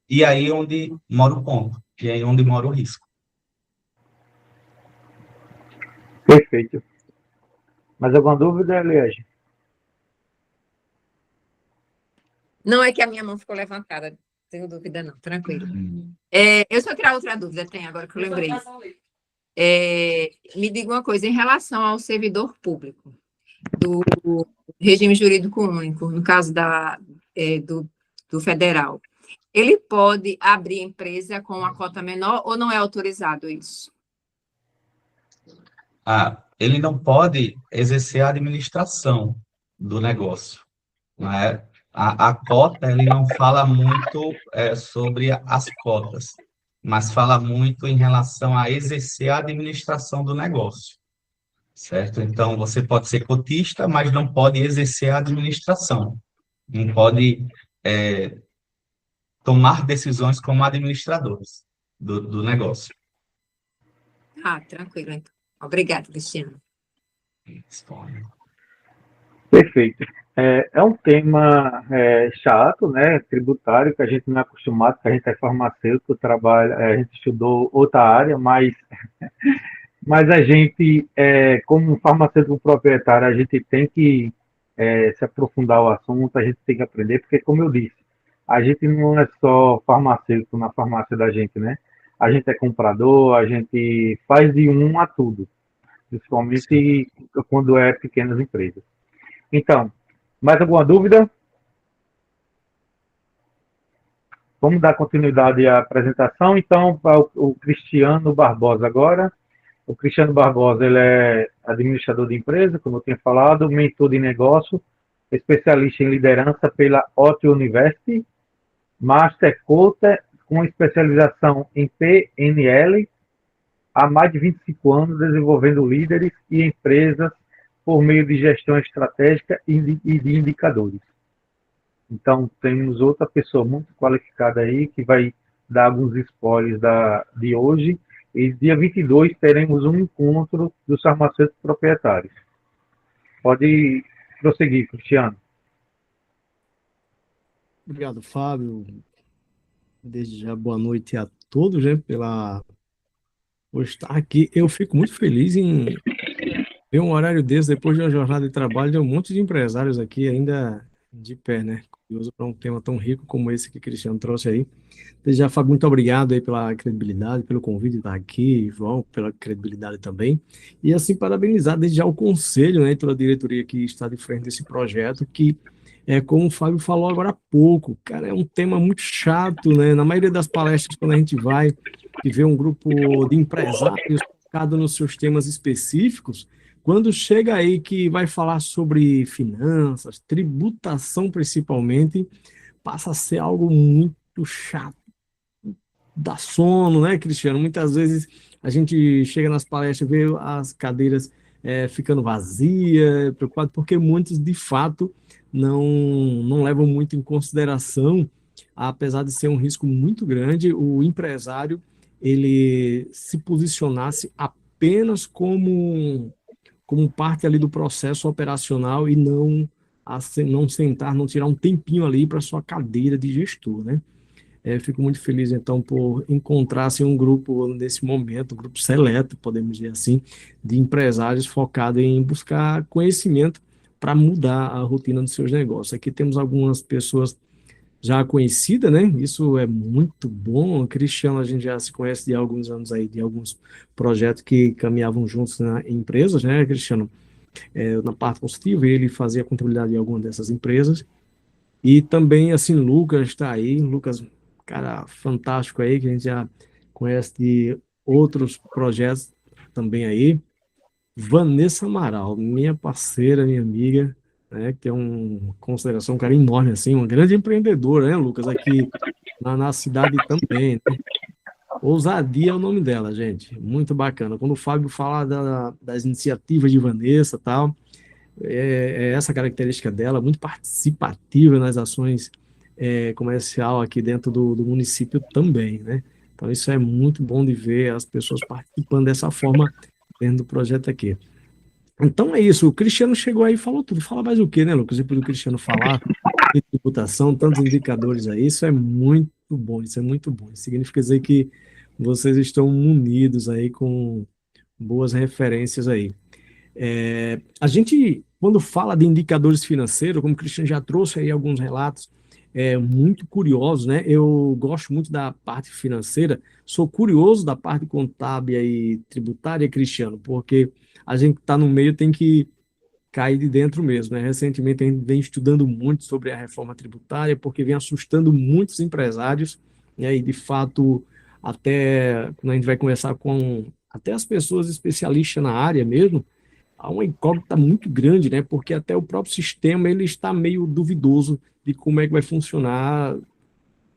E aí é onde mora o ponto, e aí é onde mora o risco. Perfeito. Mais alguma dúvida, Eliege? Não, é que a minha mão ficou levantada. tenho dúvida não, tranquilo. Eu só tirar outra dúvida, tem agora que eu lembrei. Me diga uma coisa, em relação ao servidor público do regime jurídico único, no caso do federal, ele pode abrir empresa com uma cota menor ou não é autorizado isso? Ele não pode exercer a administração do negócio, não é? A cota, ele não fala muito sobre as cotas, mas fala muito em relação a exercer a administração do negócio, certo? Então, você pode ser cotista, mas não pode exercer a administração, não pode tomar decisões como administradores do negócio. Tranquilo, então. Obrigada, Cristiano. Perfeito. É um tema chato, né, tributário, que a gente não é acostumado, que a gente é farmacêutico, trabalha, a gente estudou outra área, mas a gente, como farmacêutico proprietário, a gente tem que se aprofundar o assunto, a gente tem que aprender, porque, como eu disse, a gente não é só farmacêutico na farmácia da gente, né? A gente é comprador, a gente faz de um a tudo, principalmente quando é pequenas empresas. Então, mais alguma dúvida? Vamos dar continuidade à apresentação, então, para o Cristiano Barbosa agora. O Cristiano Barbosa, ele é administrador de empresa, como eu tinha falado, mentor de negócio, especialista em liderança pela Otto University, Master Coach com especialização em PNL, há mais de 25 anos desenvolvendo líderes e empresas por meio de gestão estratégica e de indicadores. Então, temos outra pessoa muito qualificada aí, que vai dar alguns spoilers de hoje. E dia 22 teremos um encontro dos farmacêuticos proprietários. Pode prosseguir, Cristiano. Obrigado, Fábio. Desde já, boa noite a todos, né, por estar aqui. Eu fico muito feliz em ver um horário desse, depois de uma jornada de trabalho, de um monte de empresários aqui ainda de pé, né? Curioso para um tema tão rico como esse que o Cristiano trouxe aí. Desde já, Fábio, muito obrigado aí pela credibilidade, pelo convite de estar aqui, João, pela credibilidade também. E assim, parabenizar desde já o conselho, né, toda a diretoria que está de frente desse projeto, que como o Fábio falou agora há pouco, cara, é um tema muito chato, né? Na maioria das palestras, quando a gente vai e vê um grupo de empresários focado nos seus temas específicos, quando chega aí que vai falar sobre finanças, tributação principalmente, passa a ser algo muito chato, dá sono, né, Cristiano? Muitas vezes a gente chega nas palestras e vê as cadeiras ficando vazias, preocupado, porque muitos, de fato, não levam muito em consideração, apesar de ser um risco muito grande, o empresário ele se posicionasse apenas como parte ali do processo operacional e não sentar, não tirar um tempinho ali para sua cadeira de gestor, né? Fico muito feliz, então, por encontrar assim, um grupo nesse momento, um grupo seleto, podemos dizer assim, de empresários focados em buscar conhecimento para mudar a rotina dos seus negócios. Aqui temos algumas pessoas já conhecidas, né? Isso é muito bom. O Cristiano, a gente já se conhece de alguns anos aí, de alguns projetos que caminhavam juntos em empresas, né, Cristiano? Na parte consultiva, ele fazia contabilidade em alguma dessas empresas. E também, assim, Lucas está aí, Lucas, cara fantástico aí, que a gente já conhece de outros projetos também aí. Vanessa Amaral, minha parceira, minha amiga, né, que tem uma consideração, um cara enorme, assim, uma grande empreendedora, né, Lucas, aqui na cidade também, né? Ousadia é o nome dela, gente, muito bacana. Quando o Fábio fala das iniciativas de Vanessa e tal, é essa característica dela, muito participativa nas ações comercial aqui dentro do município também, né? Então isso é muito bom de ver as pessoas participando dessa forma dentro do projeto aqui. Então é isso, o Cristiano chegou aí e falou tudo. Fala mais o quê, né, Lucas? Depois do Cristiano falar de tributação, tantos indicadores aí, isso é muito bom, isso é muito bom. Isso significa dizer que vocês estão munidos aí com boas referências aí. A gente, quando fala de indicadores financeiros, como o Cristiano já trouxe aí alguns relatos, muito curiosos, né? Eu gosto muito da parte financeira, sou curioso da parte contábil e tributária, Cristiano, porque a gente que está no meio tem que cair de dentro mesmo, né? Recentemente a gente vem estudando muito sobre a reforma tributária, porque vem assustando muitos empresários, né? E de fato, até quando a gente vai conversar com até as pessoas especialistas na área mesmo, há uma incógnita muito grande, né? Porque até o próprio sistema ele está meio duvidoso de como é que vai funcionar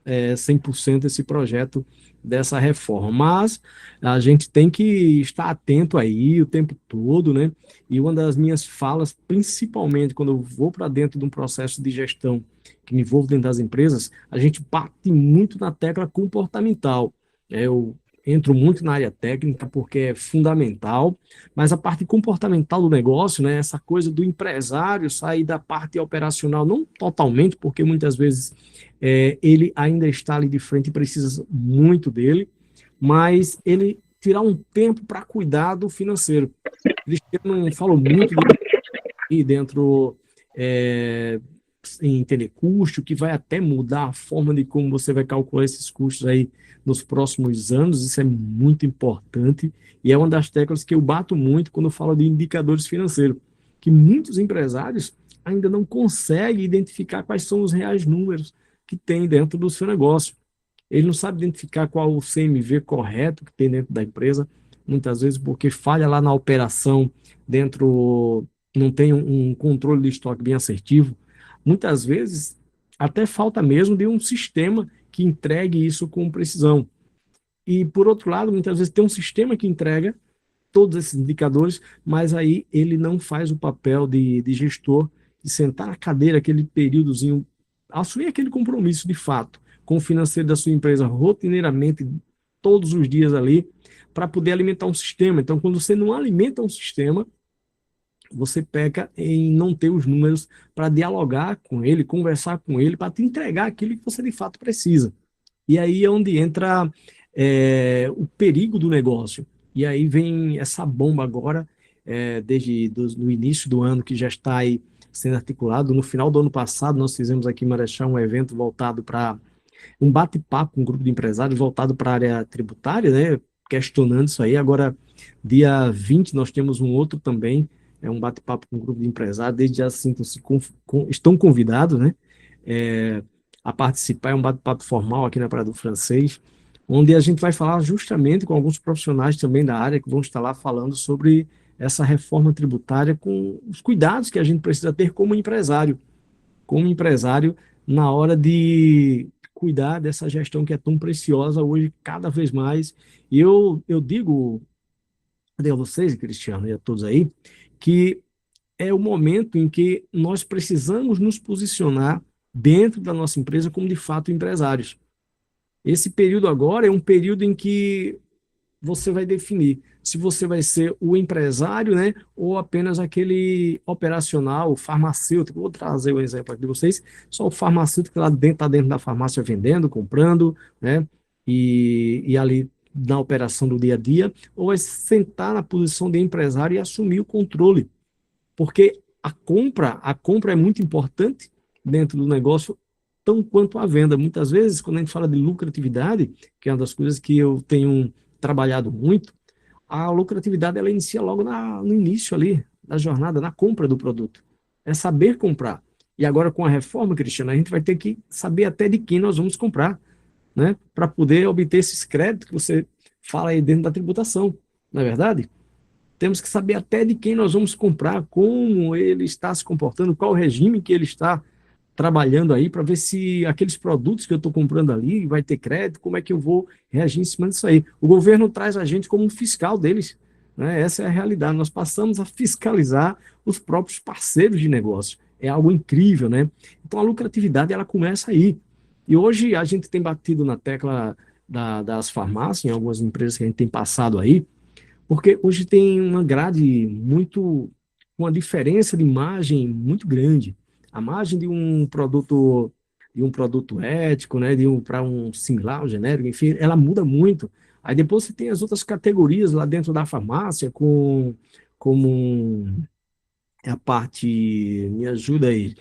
100% esse projeto dessa reforma. Mas a gente tem que estar atento aí o tempo todo, né? E uma das minhas falas, principalmente quando eu vou para dentro de um processo de gestão que me envolvo dentro das empresas, a gente bate muito na tecla comportamental. Eu entro muito na área técnica porque é fundamental, mas a parte comportamental do negócio, né, essa coisa do empresário sair da parte operacional, não totalmente, porque muitas vezes ele ainda está ali de frente e precisa muito dele, mas ele tirar um tempo para cuidar do financeiro. Cristiano falou muito de dentro em telecusto, que vai até mudar a forma de como você vai calcular esses custos aí nos próximos anos, isso é muito importante, e é uma das teclas que eu bato muito quando eu falo de indicadores financeiros, que muitos empresários ainda não conseguem identificar quais são os reais números que tem dentro do seu negócio. Ele não sabe identificar qual o CMV correto que tem dentro da empresa, muitas vezes porque falha lá na operação, dentro, não tem um controle de estoque bem assertivo. Muitas vezes, até falta mesmo de um sistema que entregue isso com precisão. E, por outro lado, muitas vezes tem um sistema que entrega todos esses indicadores, mas aí ele não faz o papel de gestor, de sentar na cadeira aquele períodozinho, assumir aquele compromisso de fato com o financeiro da sua empresa rotineiramente, todos os dias ali, para poder alimentar um sistema. Então, quando você não alimenta um sistema, você peca em não ter os números para dialogar com ele, conversar com ele, para te entregar aquilo que você de fato precisa. E aí é onde entra o perigo do negócio. E aí vem essa bomba agora, desde o início do ano, que já está aí sendo articulado. No final do ano passado, nós fizemos aqui em Marechal um evento voltado para um bate-papo com um grupo de empresários voltado para a área tributária, né, questionando isso aí. Agora, dia 20, nós temos um outro também, um bate-papo com um grupo de empresários, desde já assim, estão convidados, né, a participar, é um bate-papo formal aqui na Praia do Francês, onde a gente vai falar justamente com alguns profissionais também da área que vão estar lá falando sobre essa reforma tributária com os cuidados que a gente precisa ter como empresário na hora de cuidar dessa gestão que é tão preciosa hoje, cada vez mais. E eu digo a vocês, Cristiano, e a todos aí, que é o momento em que nós precisamos nos posicionar dentro da nossa empresa como, de fato, empresários. Esse período agora é um período em que você vai definir se você vai ser o empresário, né, ou apenas aquele operacional, farmacêutico. Vou trazer um exemplo aqui de vocês, só o farmacêutico que lá dentro está dentro da farmácia vendendo, comprando, né, e ali na operação do dia a dia, ou vai sentar na posição de empresário e assumir o controle, porque a compra é muito importante dentro do negócio, tão quanto a venda. Muitas vezes, quando a gente fala de lucratividade, que é uma das coisas que eu tenho trabalhado muito, a lucratividade ela inicia logo no início ali da jornada, na compra do produto. É saber comprar. E agora com a reforma, Cristiano, a gente vai ter que saber até de quem nós vamos comprar, né? Para poder obter esses créditos que você fala aí dentro da tributação, não é verdade? Temos que saber até de quem nós vamos comprar, como ele está se comportando, qual o regime que ele está trabalhando aí, para ver se aqueles produtos que eu estou comprando ali vai ter crédito, como é que eu vou reagir em cima disso aí. O governo traz a gente como um fiscal deles, né? Essa é a realidade. Nós passamos a fiscalizar os próprios parceiros de negócio. É algo incrível, né? Então a lucratividade ela começa aí. E hoje a gente tem batido na tecla das farmácias, em algumas empresas que a gente tem passado aí, porque hoje tem uma grade muito, uma diferença de margem muito grande. A margem de um produto ético, né, para um similar, um genérico, enfim, ela muda muito. Aí depois você tem as outras categorias lá dentro da farmácia, como a parte, me ajuda aí,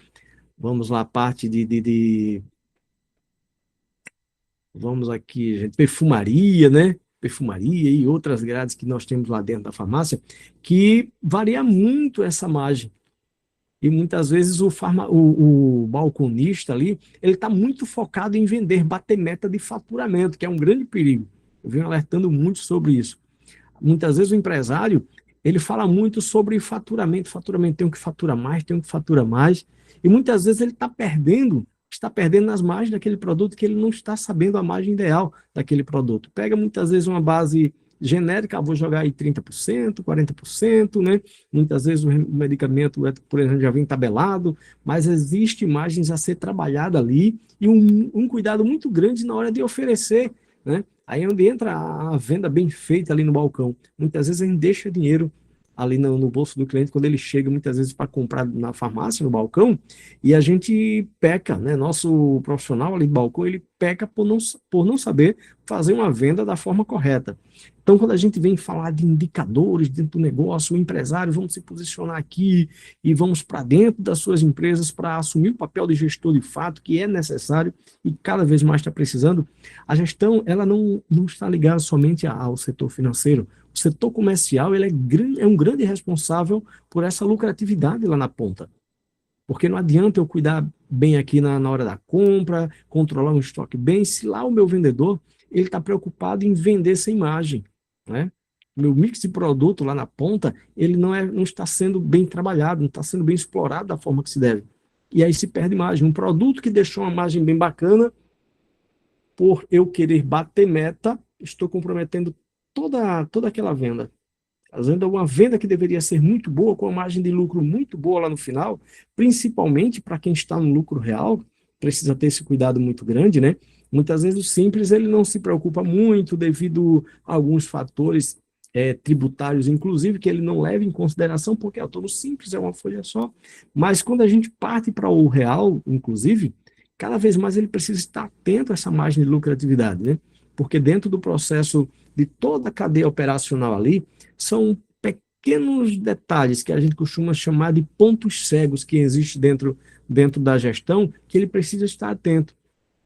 vamos lá, a parte de vamos aqui, gente, perfumaria, né? Perfumaria e outras grades que nós temos lá dentro da farmácia, que varia muito essa margem. E muitas vezes o balconista ali, ele está muito focado em vender, bater meta de faturamento, que é um grande perigo. Eu venho alertando muito sobre isso. Muitas vezes o empresário, ele fala muito sobre faturamento, tem que faturar mais, tem que faturar mais, e muitas vezes ele está perdendo nas margens daquele produto que ele não está sabendo a margem ideal daquele produto. Pega muitas vezes uma base genérica, vou jogar aí 30%, 40%, né? Muitas vezes o medicamento, por exemplo, já vem tabelado, mas existe margens a ser trabalhada ali e um cuidado muito grande na hora de oferecer, né? Aí é onde entra a venda bem feita ali no balcão. Muitas vezes a gente deixa dinheiro ali no bolso do cliente quando ele chega, muitas vezes, para comprar na farmácia, no balcão, e a gente peca, né? Nosso profissional ali do balcão, ele peca por não saber fazer uma venda da forma correta. Então, quando a gente vem falar de indicadores dentro do negócio, o empresário, vamos se posicionar aqui e vamos para dentro das suas empresas para assumir o papel de gestor de fato, que é necessário e cada vez mais está precisando. A gestão, ela não está ligada somente ao setor financeiro. O setor comercial, ele é um grande responsável por essa lucratividade lá na ponta. Porque não adianta eu cuidar bem aqui na hora da compra, controlar um estoque bem, se lá o meu vendedor, ele está preocupado em vender sem margem, né? Meu mix de produto lá na ponta, ele não está sendo bem trabalhado, não está sendo bem explorado da forma que se deve. E aí se perde margem. Um produto que deixou uma margem bem bacana, por eu querer bater meta, estou comprometendo toda aquela venda. Fazendo uma venda que deveria ser muito boa, com uma margem de lucro muito boa lá no final, principalmente para quem está no lucro real, precisa ter esse cuidado muito grande, né? Muitas vezes o simples ele não se preocupa muito devido a alguns fatores tributários, inclusive, que ele não leva em consideração, porque todo simples é uma folha só. Mas quando a gente parte para o real, inclusive, cada vez mais ele precisa estar atento a essa margem de lucratividade, né? Porque dentro do processo de toda a cadeia operacional ali, são pequenos detalhes que a gente costuma chamar de pontos cegos que existem dentro da gestão, que ele precisa estar atento.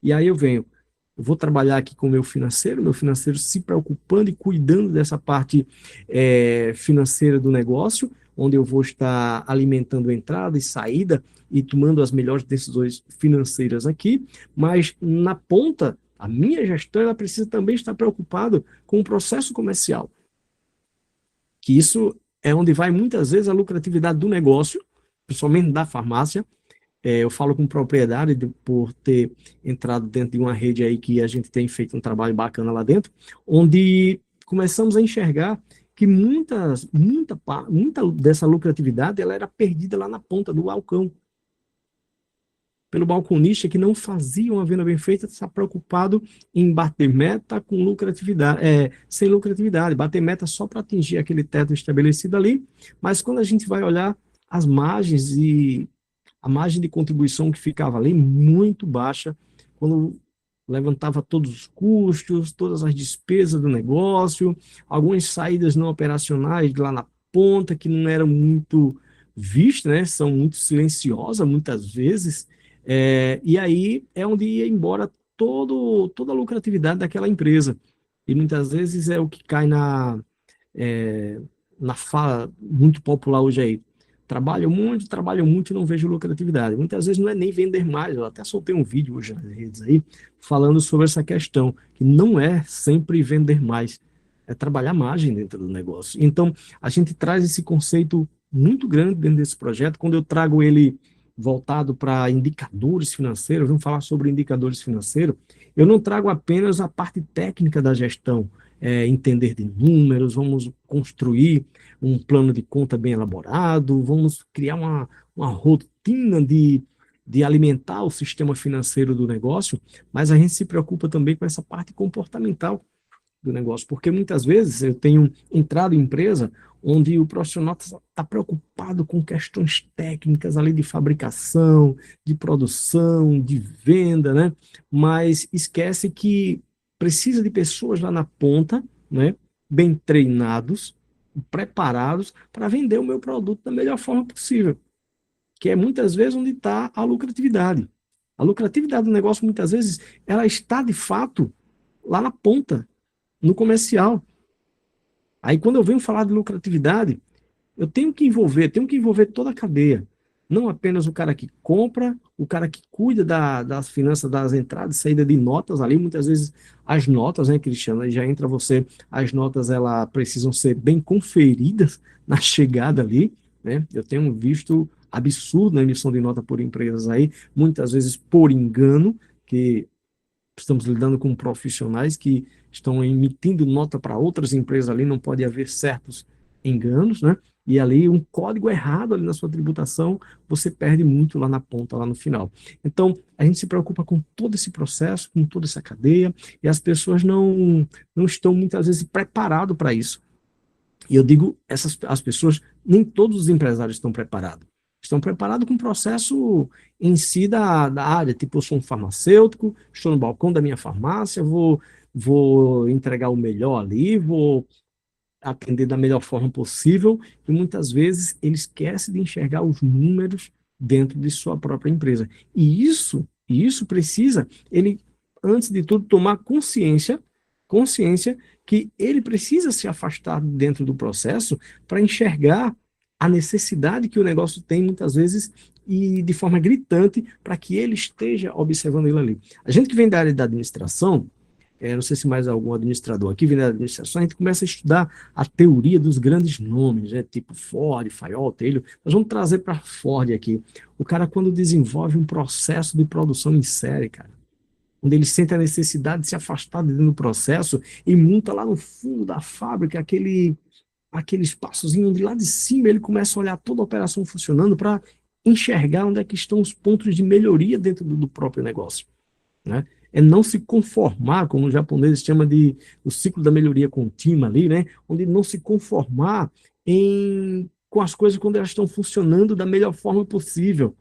E aí eu vou trabalhar aqui com o meu financeiro se preocupando e cuidando dessa parte financeira do negócio, onde eu vou estar alimentando entrada e saída e tomando as melhores decisões financeiras aqui, mas na ponta, a minha gestão ela precisa também estar preocupada com o processo comercial, que isso é onde vai muitas vezes a lucratividade do negócio, principalmente da farmácia. Eu falo com propriedade por ter entrado dentro de uma rede aí que a gente tem feito um trabalho bacana lá dentro, onde começamos a enxergar que muita dessa lucratividade ela era perdida lá na ponta do balcão. Pelo balconista que não fazia uma venda bem feita, está preocupado em bater meta com lucratividade, sem lucratividade, bater meta só para atingir aquele teto estabelecido ali, mas quando a gente vai olhar as margens e a margem de contribuição que ficava ali muito baixa, quando levantava todos os custos, todas as despesas do negócio, algumas saídas não operacionais lá na ponta que não eram muito vistas, né? São muito silenciosas muitas vezes, e aí é onde ia embora toda a lucratividade daquela empresa. E muitas vezes é o que cai na fala muito popular hoje aí. Trabalho muito e não vejo lucratividade. Muitas vezes não é nem vender mais. Eu até soltei um vídeo hoje nas redes aí, falando sobre essa questão, que não é sempre vender mais, é trabalhar margem dentro do negócio. Então, a gente traz esse conceito muito grande dentro desse projeto. Quando eu trago ele voltado para indicadores financeiros, vamos falar sobre indicadores financeiros, eu não trago apenas a parte técnica da gestão, entender de números, vamos construir um plano de conta bem elaborado, vamos criar uma rotina de alimentar o sistema financeiro do negócio, mas a gente se preocupa também com essa parte comportamental do negócio, porque muitas vezes eu tenho entrado em empresa onde o profissional está preocupado com questões técnicas ali de fabricação, de produção, de venda, né? Mas esquece que precisa de pessoas lá na ponta, né? Bem treinados, preparados para vender o meu produto da melhor forma possível, que é muitas vezes onde está a lucratividade. A lucratividade do negócio, muitas vezes, ela está de fato lá na ponta, no comercial. Aí quando eu venho falar de lucratividade, eu tenho que envolver toda a cadeia. Não apenas o cara que compra, o cara que cuida das finanças, das entradas e saída de notas ali. Muitas vezes as notas, né, Cristiano, aí já entra você, as notas elas precisam ser bem conferidas na chegada ali, né? Eu tenho visto absurdo na emissão de nota por empresas aí, muitas vezes por engano, que estamos lidando com profissionais que estão emitindo nota para outras empresas ali, não pode haver certos enganos, né? E ali um código errado ali na sua tributação, você perde muito lá na ponta, lá no final. Então, a gente se preocupa com todo esse processo, com toda essa cadeia, e as pessoas não estão muitas vezes preparadas para isso. E eu digo, as pessoas, nem todos os empresários estão preparados. Estão preparados com o processo em si da área. Tipo, eu sou um farmacêutico, estou no balcão da minha farmácia, vou entregar o melhor ali, vou atender da melhor forma possível, e muitas vezes ele esquece de enxergar os números dentro de sua própria empresa. E isso precisa, ele, antes de tudo, tomar consciência que ele precisa se afastar dentro do processo para enxergar a necessidade que o negócio tem, muitas vezes, e de forma gritante, para que ele esteja observando ele ali. A gente que vem da área da administração, não sei se mais algum administrador aqui vem da administração, a gente começa a estudar a teoria dos grandes nomes, né, tipo Ford, Fayol, Taylor. Nós vamos trazer para Ford aqui. O cara, quando desenvolve um processo de produção em série, cara, onde ele sente a necessidade de se afastar dentro do processo e monta lá no fundo da fábrica aquele espaçozinho onde lá de cima ele começa a olhar toda a operação funcionando para enxergar onde é que estão os pontos de melhoria dentro do próprio negócio, né? É não se conformar, como os japoneses chamam de o ciclo da melhoria contínua ali, né? Onde não se conformar com as coisas quando elas estão funcionando da melhor forma possível,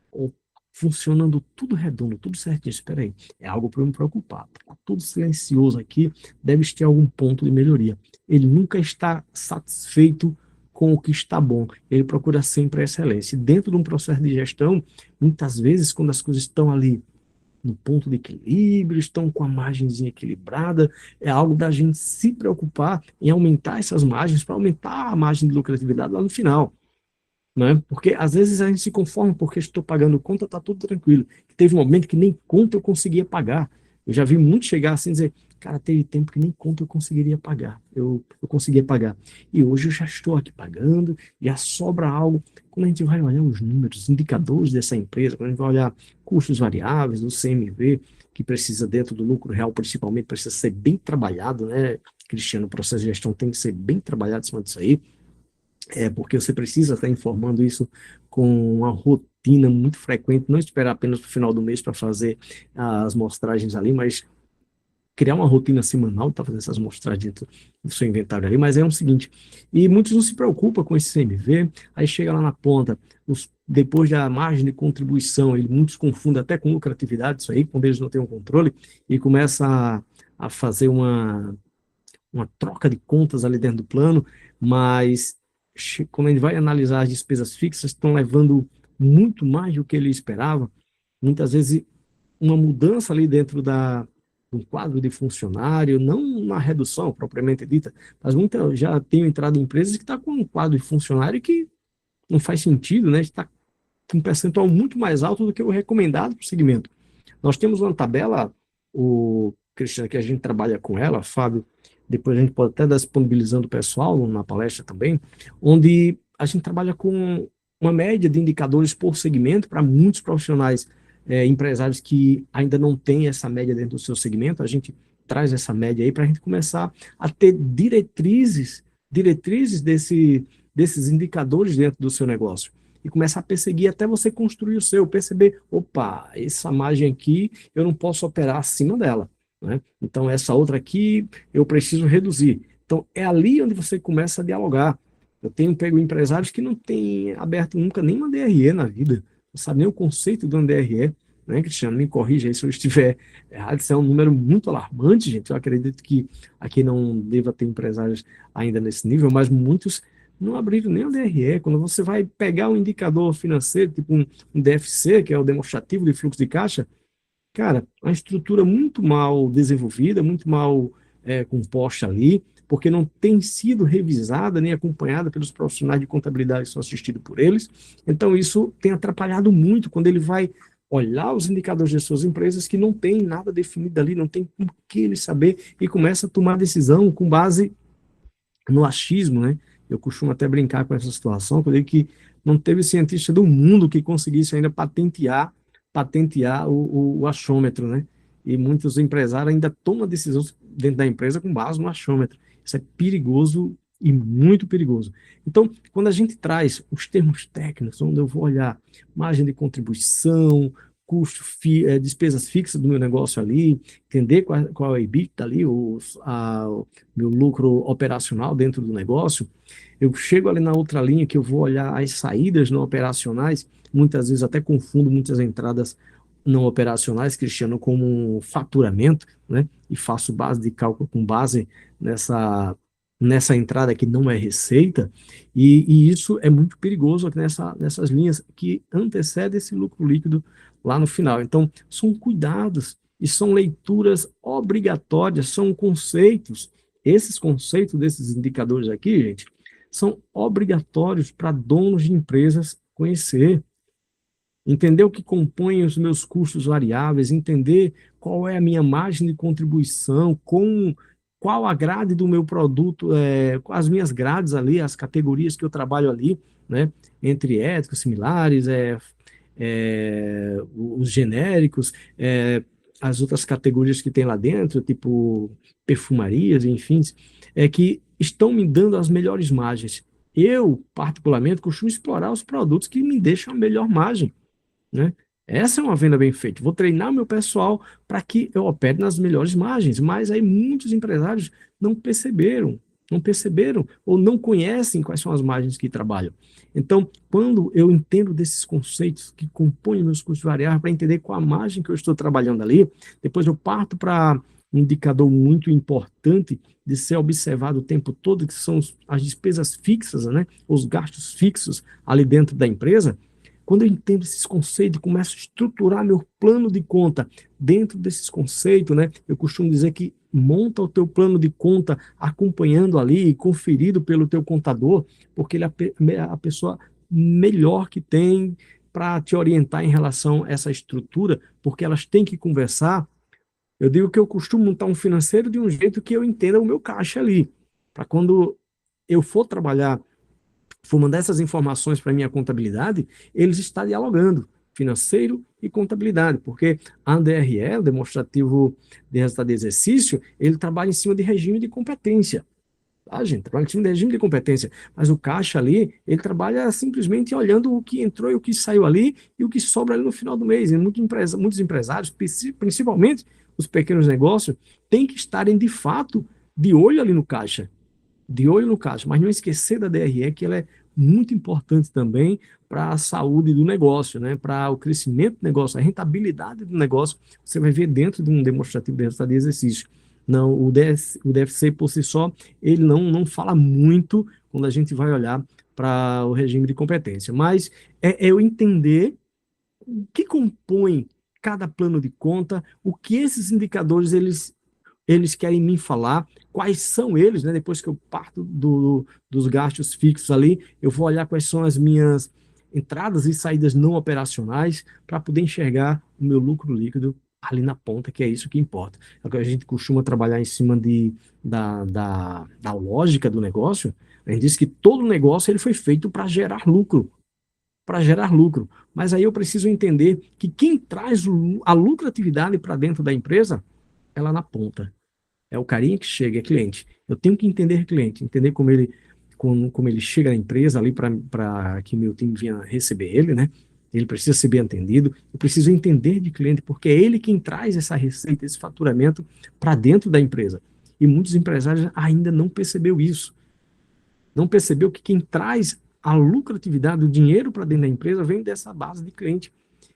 ou funcionando tudo redondo, tudo certinho. Espera aí, é algo para eu me preocupar. Está tudo silencioso aqui, deve ter algum ponto de melhoria. Ele nunca está satisfeito com o que está bom, ele procura sempre a excelência. E dentro de um processo de gestão, muitas vezes, quando as coisas estão ali no ponto de equilíbrio, estão com a margenzinha equilibrada, é algo da gente se preocupar em aumentar essas margens, para aumentar a margem de lucratividade lá no final, né? Porque às vezes a gente se conforma porque estou pagando conta, está tudo tranquilo. Teve um momento que nem conta eu conseguia pagar. Eu já vi muito chegar assim e dizer, cara, teve tempo que nem conta eu conseguiria pagar. Eu conseguia pagar. E hoje eu já estou aqui pagando, já sobra algo. Quando a gente vai olhar os números, os indicadores dessa empresa, quando a gente vai olhar custos variáveis, o CMV, que precisa dentro do lucro real, principalmente, precisa ser bem trabalhado, né, Cristiano? O processo de gestão tem que ser bem trabalhado em cima disso aí. Porque você precisa estar informando isso com uma rotina muito frequente, não esperar apenas para o final do mês para fazer as mostragens ali, mas criar uma rotina semanal para fazer essas mostragens dentro do seu inventário ali. Mas é o seguinte, e muitos não se preocupam com esse CMV, aí chega lá na ponta, depois da margem de contribuição, muitos confundem até com lucratividade isso aí, quando eles não têm um controle, e começa a fazer uma troca de contas ali dentro do plano, mas quando a gente vai analisar as despesas fixas, estão levando muito mais do que ele esperava. Muitas vezes, uma mudança ali dentro do quadro de funcionário, não uma redução propriamente dita, mas já tenho entrado em empresas que estão com um quadro de funcionário que não faz sentido, né? Está com um percentual muito mais alto do que o recomendado para o segmento. Nós temos uma tabela, o Cristiano, que a gente trabalha com ela, Fábio, depois a gente pode até estar disponibilizando o pessoal na palestra também, onde a gente trabalha com uma média de indicadores por segmento para muitos profissionais, empresários que ainda não têm essa média dentro do seu segmento. A gente traz essa média aí para a gente começar a ter diretrizes desses indicadores dentro do seu negócio e começar a perseguir até você construir o seu, perceber, opa, essa margem aqui eu não posso operar acima dela, né? Então, essa outra aqui eu preciso reduzir. Então, é ali onde você começa a dialogar. Eu tenho pego empresários que não têm aberto nunca nem uma DRE na vida, não sabe nem o conceito de uma DRE, né, Cristiano? Me corrija aí se eu estiver errado, isso é um número muito alarmante, gente. Eu acredito que aqui não deva ter empresários ainda nesse nível, mas muitos não abriram nem o DRE. Quando você vai pegar um indicador financeiro, tipo um DFC, que é o demonstrativo de fluxo de caixa, cara, uma estrutura muito mal desenvolvida, muito mal composta ali, porque não tem sido revisada nem acompanhada pelos profissionais de contabilidade que são assistidos por eles. Então, isso tem atrapalhado muito quando ele vai olhar os indicadores de suas empresas que não tem nada definido ali, não tem por que ele saber, e começa a tomar decisão com base no achismo, né? Eu costumo até brincar com essa situação, que eu digo que não teve cientista do mundo que conseguisse ainda patentear o achômetro, né? E muitos empresários ainda tomam decisões dentro da empresa com base no achômetro. Isso é perigoso e muito perigoso. Então, quando a gente traz os termos técnicos, onde eu vou olhar margem de contribuição, despesas fixas do meu negócio ali, entender qual é o EBITDA ali, o meu lucro operacional dentro do negócio, eu chego ali na outra linha que eu vou olhar as saídas não operacionais, muitas vezes até confundo muitas entradas não operacionais, Cristiano, como faturamento, né? E faço base de cálculo com base nessa entrada que não é receita, e isso é muito perigoso aqui nessas linhas que antecedem esse lucro líquido lá no final. Então, são cuidados e são leituras obrigatórias, são conceitos. Esses conceitos desses indicadores aqui, gente, são obrigatórios para donos de empresas conhecer. Entender o que compõe os meus custos variáveis, entender qual é a minha margem de contribuição, qual a grade do meu produto, as minhas grades ali, as categorias que eu trabalho ali, né, entre éticos similares, os genéricos, as outras categorias que tem lá dentro, tipo perfumarias, enfim, que estão me dando as melhores margens. Eu, particularmente, costumo explorar os produtos que me deixam a melhor margem, né? Essa é uma venda bem feita. Vou treinar meu pessoal para que eu opere nas melhores margens, mas aí muitos empresários não perceberam ou não conhecem quais são as margens que trabalham. Então, quando eu entendo desses conceitos que compõem meus custos variáveis para entender qual a margem que eu estou trabalhando ali, depois eu parto para um indicador muito importante de ser observado o tempo todo, que são as despesas fixas, né? Os gastos fixos ali dentro da empresa. Quando eu entendo esses conceitos, começo a estruturar meu plano de conta dentro desses conceitos, né? Eu costumo dizer que monta o teu plano de conta acompanhando ali, conferido pelo teu contador, porque ele é a pessoa melhor que tem para te orientar em relação a essa estrutura, porque elas têm que conversar. Eu digo que eu costumo montar um financeiro de um jeito que eu entenda o meu caixa ali, para quando eu for trabalhar, for mandar essas informações para a minha contabilidade, eles estão dialogando, financeiro e contabilidade, porque a DRE, o demonstrativo de resultado de exercício, ele trabalha em cima de regime de competência. Tá, gente? Trabalha em cima de regime de competência, mas o caixa ali, ele trabalha simplesmente olhando o que entrou e o que saiu ali e o que sobra ali no final do mês. E muitos empresários, principalmente os pequenos negócios, têm que estarem de fato de olho ali no caixa, mas não esquecer da DRE, que ela é muito importante também para a saúde do negócio, né? Para o crescimento do negócio, a rentabilidade do negócio, você vai ver dentro de um demonstrativo de resultado de exercício. Não, o DFC por si só, ele não fala muito quando a gente vai olhar para o regime de competência, mas é eu entender o que compõe cada plano de conta, o que esses indicadores eles querem me falar, quais são eles, né? Depois que eu parto dos gastos fixos ali, eu vou olhar quais são as minhas entradas e saídas não operacionais para poder enxergar o meu lucro líquido ali na ponta, que é isso que importa. Agora, a gente costuma trabalhar em cima da lógica do negócio. A gente diz que todo negócio ele foi feito para gerar lucro, mas aí eu preciso entender que quem traz a lucratividade para dentro da empresa é lá na ponta. É o carinha que chega, é cliente. Eu tenho que entender cliente, entender como ele chega na empresa ali para que meu time venha receber ele, né? Ele precisa ser bem atendido. Eu preciso entender de cliente, porque é ele quem traz essa receita, esse faturamento para dentro da empresa. E muitos empresários ainda não percebeu isso. Não percebeu que quem traz a lucratividade, o dinheiro para dentro da empresa vem dessa base de cliente.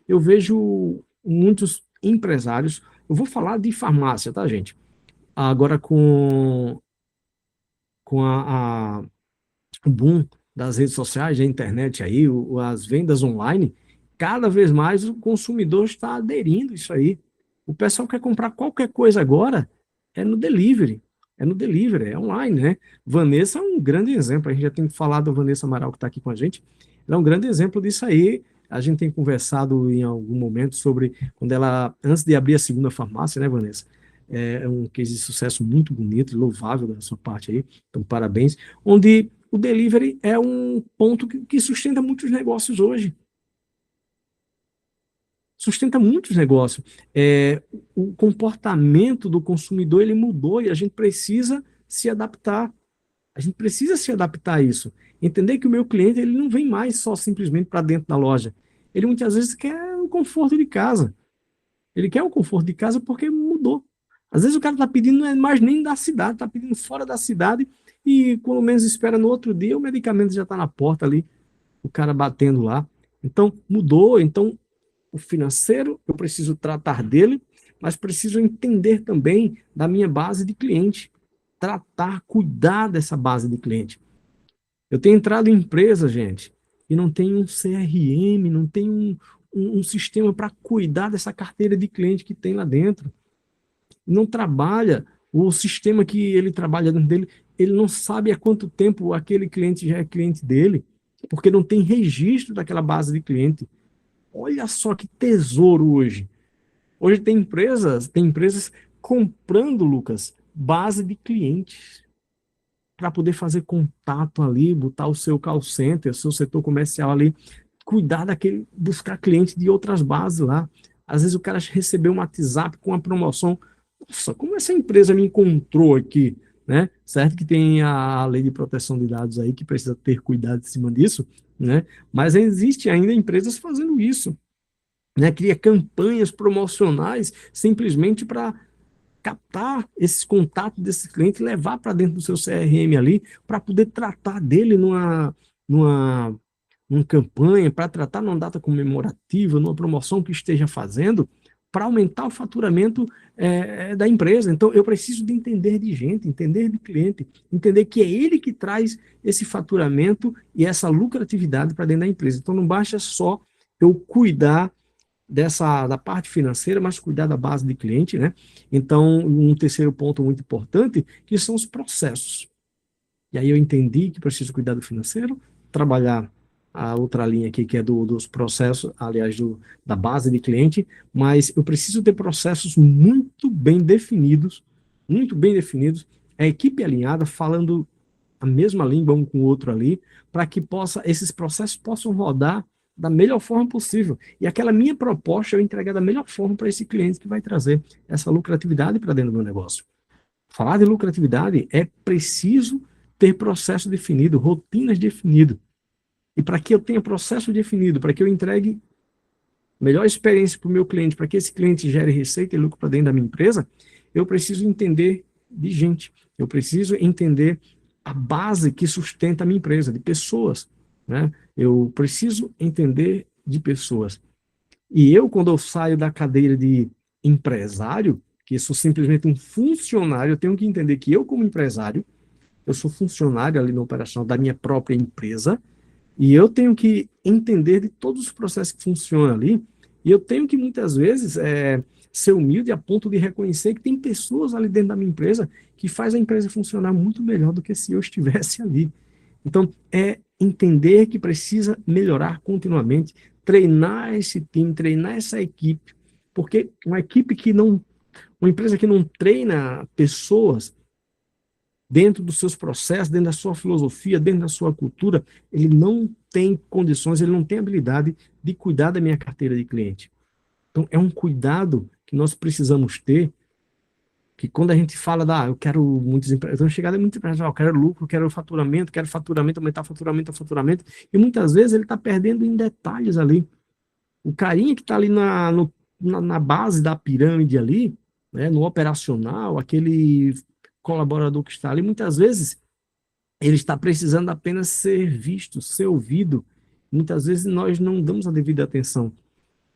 Eu vejo muitos empresários, eu vou falar de farmácia, tá, gente? Agora com o boom das redes sociais, da internet aí, as vendas online, cada vez mais o consumidor está aderindo a isso aí. O pessoal quer comprar qualquer coisa agora, é no delivery. É no delivery, é online, né? Vanessa é um grande exemplo. A gente já tem falado da Vanessa Amaral, que está aqui com a gente. Ela é um grande exemplo disso aí. A gente tem conversado em algum momento sobre quando ela, antes de abrir a segunda farmácia, né, Vanessa? É um case de sucesso muito bonito, louvável da sua parte aí. Então, parabéns. Onde o delivery é um ponto que sustenta muitos negócios hoje. Sustenta muitos negócios. O comportamento do consumidor ele mudou e a gente precisa se adaptar. A gente precisa se adaptar a isso. Entender que o meu cliente ele não vem mais só simplesmente para dentro da loja. Ele muitas vezes quer o conforto de casa. Ele quer o conforto de casa porque mudou. Às vezes o cara está pedindo não é mais nem da cidade, está pedindo fora da cidade e pelo menos espera no outro dia o medicamento já está na porta ali, o cara batendo lá. Então mudou. Então o financeiro eu preciso tratar dele, mas preciso entender também da minha base de cliente. Tratar, cuidar dessa base de cliente. Eu tenho entrado em empresa, gente, e não tem um CRM, não tem um sistema para cuidar dessa carteira de cliente que tem lá dentro. Não trabalha o sistema que ele trabalha dentro dele, ele não sabe há quanto tempo aquele cliente já é cliente dele, porque não tem registro daquela base de cliente. Olha só que tesouro hoje. Hoje tem empresas comprando, Lucas, base de clientes para poder fazer contato ali, botar o seu call center, o seu setor comercial ali, cuidar daquele, buscar clientes de outras bases lá. Às vezes o cara recebeu um WhatsApp com uma promoção. Nossa, como essa empresa me encontrou aqui, né? Certo que tem a lei de proteção de dados aí que precisa ter cuidado em cima disso, né? Mas existe ainda empresas fazendo isso, né? Cria campanhas promocionais simplesmente para captar esses contatos desse cliente e levar para dentro do seu CRM ali, para poder tratar dele numa, numa campanha, para tratar numa data comemorativa, numa promoção que esteja fazendo, para aumentar o faturamento da empresa. Então, eu preciso de entender de gente, entender de cliente, entender que é ele que traz esse faturamento e essa lucratividade para dentro da empresa. Então, não basta só eu cuidar da parte financeira, mas cuidar da base de cliente, né? Então, um terceiro ponto muito importante, que são os processos. E aí eu entendi que preciso cuidar do financeiro, trabalhar a outra linha aqui, que é dos processos, aliás, da base de cliente, mas eu preciso ter processos muito bem definidos, a equipe alinhada, falando a mesma língua um com o outro ali, para que esses processos possam rodar da melhor forma possível. E aquela minha proposta eu entregar da melhor forma para esse cliente que vai trazer essa lucratividade para dentro do meu negócio. Falar de lucratividade é preciso ter processo definido, rotinas definidas. E para que eu tenha processo definido, para que eu entregue melhor experiência para o meu cliente, para que esse cliente gere receita e lucro para dentro da minha empresa, eu preciso entender de gente. Eu preciso entender a base que sustenta a minha empresa, de pessoas, né? Eu preciso entender de pessoas. E eu, quando eu saio da cadeira de empresário, que sou simplesmente um funcionário, eu tenho que entender que eu, como empresário, eu sou funcionário ali na operação da minha própria empresa, e eu tenho que entender de todos os processos que funcionam ali, e eu tenho que, muitas vezes, ser humilde a ponto de reconhecer que tem pessoas ali dentro da minha empresa que faz a empresa funcionar muito melhor do que se eu estivesse ali. Então, é entender que precisa melhorar continuamente, treinar esse time, treinar essa equipe, porque uma empresa que não treina pessoas dentro dos seus processos, dentro da sua filosofia, dentro da sua cultura, ele não tem condições, ele não tem habilidade de cuidar da minha carteira de cliente. Então, é um cuidado que nós precisamos ter, que quando a gente fala eu quero muitos empresários, chegada muitos empresários, eu quero lucro, quero faturamento, aumentar faturamento, e muitas vezes ele está perdendo em detalhes ali. O carinha que está ali na base da pirâmide ali, né, no operacional, aquele colaborador que está ali, muitas vezes ele está precisando apenas ser visto, ser ouvido. Muitas vezes nós não damos a devida atenção.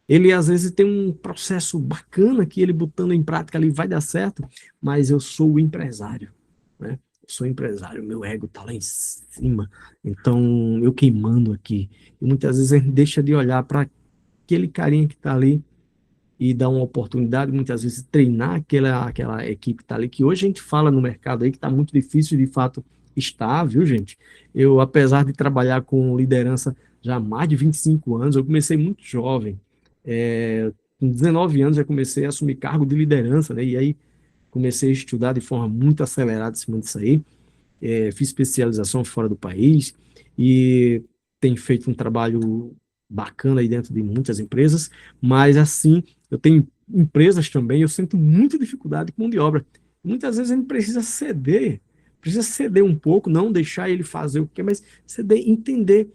Ele, às vezes, tem um processo bacana que ele botando em prática ali vai dar certo, mas eu sou o empresário, né? Eu sou empresário, meu ego está lá em cima, então eu queimando aqui. E muitas vezes a gente deixa de olhar para aquele carinha que está ali e dar uma oportunidade, muitas vezes treinar aquela equipe que está ali, que hoje a gente fala no mercado aí que está muito difícil de fato estar, viu, gente? Eu, apesar de trabalhar com liderança já há mais de 25 anos, eu comecei muito jovem, com 19 anos já comecei a assumir cargo de liderança, né? E aí comecei a estudar de forma muito acelerada em cima disso aí, fiz especialização fora do país e tenho feito um trabalho bacana aí dentro de muitas empresas, mas assim, eu tenho empresas também, eu sinto muita dificuldade com mão de obra. Muitas vezes a gente precisa ceder um pouco, não deixar ele fazer o que quer, mas ceder, entender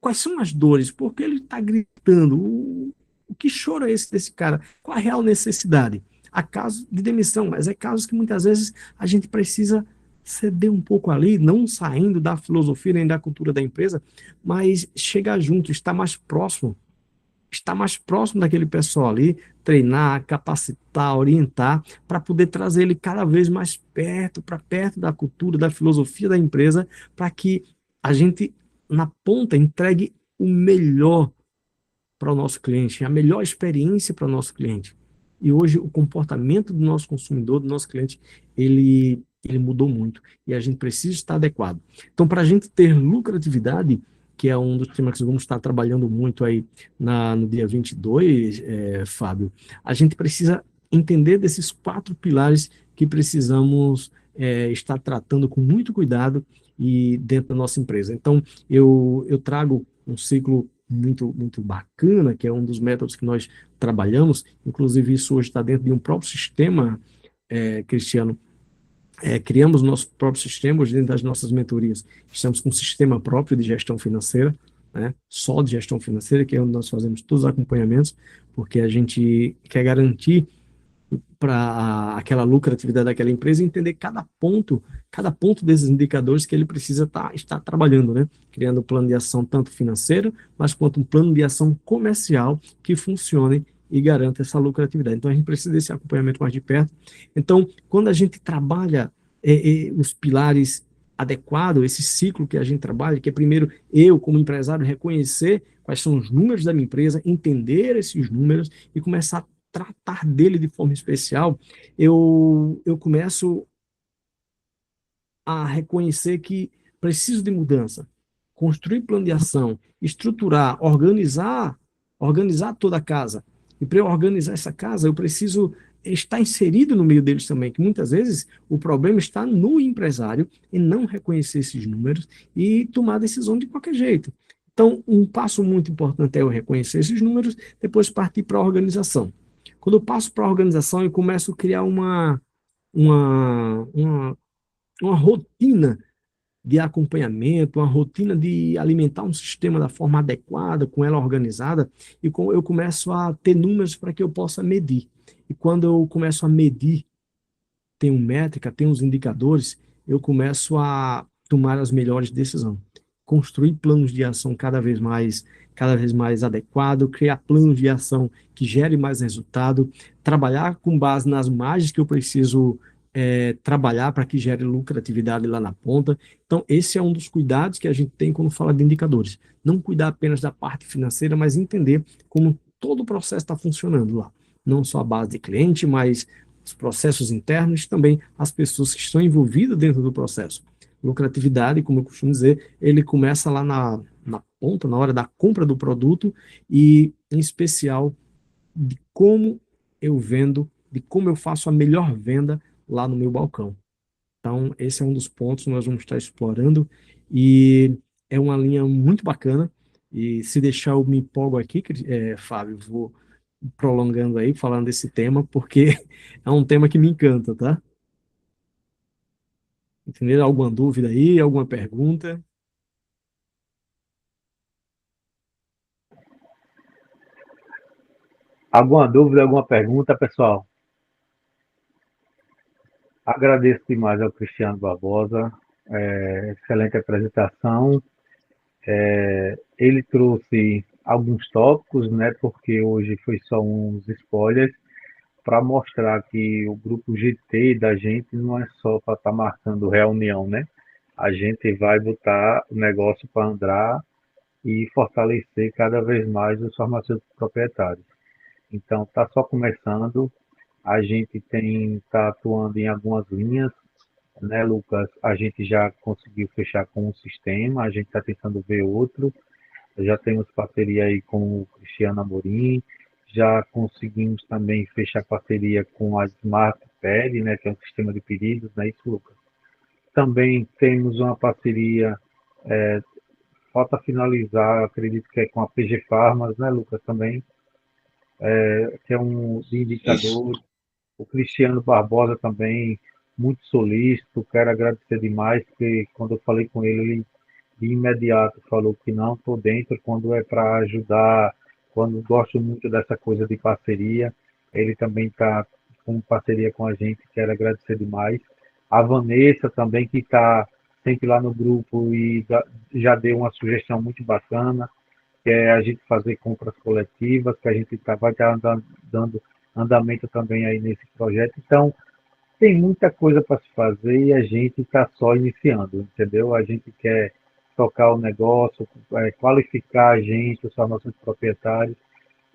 quais são as dores, por que ele está gritando, o que choro é esse desse cara, qual a real necessidade. Há casos de demissão, mas é casos que muitas vezes a gente precisa ceder um pouco ali, não saindo da filosofia nem da cultura da empresa, mas chegar junto, estar mais próximo daquele pessoal ali, treinar, capacitar, orientar, para poder trazer ele cada vez mais perto, para perto da cultura, da filosofia da empresa, para que a gente, na ponta, entregue o melhor para o nosso cliente, a melhor experiência para o nosso cliente. E hoje o comportamento do nosso consumidor, do nosso cliente, ele mudou muito e a gente precisa estar adequado. Então, para a gente ter lucratividade, que é um dos temas que vamos estar trabalhando muito aí no dia 22, Fábio, a gente precisa entender desses 4 pilares que precisamos estar tratando com muito cuidado e dentro da nossa empresa. Então, eu trago um ciclo muito bacana, que é um dos métodos que nós trabalhamos, inclusive isso hoje está dentro de um próprio sistema, Cristiano, criamos nosso próprio sistema hoje dentro das nossas mentorias, estamos com um sistema próprio de gestão financeira, né, só de gestão financeira, que é onde nós fazemos todos os acompanhamentos, porque a gente quer garantir para aquela lucratividade daquela empresa e entender cada ponto desses indicadores que ele precisa estar trabalhando, né? Criando um plano de ação tanto financeiro, mas quanto um plano de ação comercial que funcione e garanta essa lucratividade. Então, a gente precisa desse acompanhamento mais de perto. Então, quando a gente trabalha os pilares adequados, esse ciclo que a gente trabalha, que é primeiro eu, como empresário, reconhecer quais são os números da minha empresa, entender esses números e começar a tratar dele de forma especial, eu começo a reconhecer que preciso de mudança, construir plano de ação, estruturar, organizar toda a casa. E para eu organizar essa casa, eu preciso estar inserido no meio deles também, que muitas vezes o problema está no empresário em não reconhecer esses números e tomar decisão de qualquer jeito. Então, um passo muito importante é eu reconhecer esses números, depois partir para a organização. Quando eu passo para a organização, eu começo a criar uma, uma, uma rotina de acompanhamento, uma rotina de alimentar um sistema da forma adequada, com ela organizada, e eu começo a ter números para que eu possa medir. E quando eu começo a medir, tenho métrica, tenho os indicadores, eu começo a tomar as melhores decisões. Construir planos de ação cada vez mais adequado, criar planos de ação que gerem mais resultado, trabalhar com base nas margens que eu preciso trabalhar para que gere lucratividade lá na ponta. Então, esse é um dos cuidados que a gente tem quando fala de indicadores. Não cuidar apenas da parte financeira, mas entender como todo o processo está funcionando lá. Não só a base de cliente, mas os processos internos e também as pessoas que estão envolvidas dentro do processo. Lucratividade, como eu costumo dizer, ele começa lá na ponta, na hora da compra do produto e, em especial, de como eu vendo, de como eu faço a melhor venda lá no meu balcão. Então, esse é um dos pontos que nós vamos estar explorando e é uma linha muito bacana. E se deixar, eu me empolgo aqui, Fábio, vou prolongando aí, falando desse tema, porque é um tema que me encanta, tá? Entendeu? Alguma dúvida aí, alguma pergunta? Alguma dúvida, alguma pergunta, pessoal? Agradeço demais ao Cristiano Barbosa, excelente apresentação. Ele trouxe alguns tópicos, né, porque hoje foi só uns spoilers, para mostrar que o grupo GT da gente não é só para estar marcando reunião, né? A gente vai botar o negócio para andar e fortalecer cada vez mais os farmacêuticos proprietários. Então, está só começando. A gente está atuando em algumas linhas, né, Lucas? A gente já conseguiu fechar com um sistema, a gente está tentando ver outro. Já temos parceria aí com o Cristiano Amorim, já conseguimos também fechar parceria com a Smart Pad, né, que é um sistema de pedidos, não é isso, Lucas? Também temos uma parceria, falta finalizar, acredito que é com a PG Farmas, né, Lucas, também, que é um de Isso. indicador. O Cristiano Barbosa também, muito solícito, quero agradecer demais, porque quando eu falei com ele, ele de imediato falou que não, estou dentro, quando é para ajudar, quando gosto muito dessa coisa de parceria, ele também está com parceria com a gente, quero agradecer demais. A Vanessa também, que está sempre lá no grupo e já deu uma sugestão muito bacana, que é a gente fazer compras coletivas, que a gente vai estar dando andamento também aí nesse projeto. Então, tem muita coisa para se fazer e a gente está só iniciando, entendeu? A gente quer tocar o negócio, qualificar a gente, os nossos proprietários,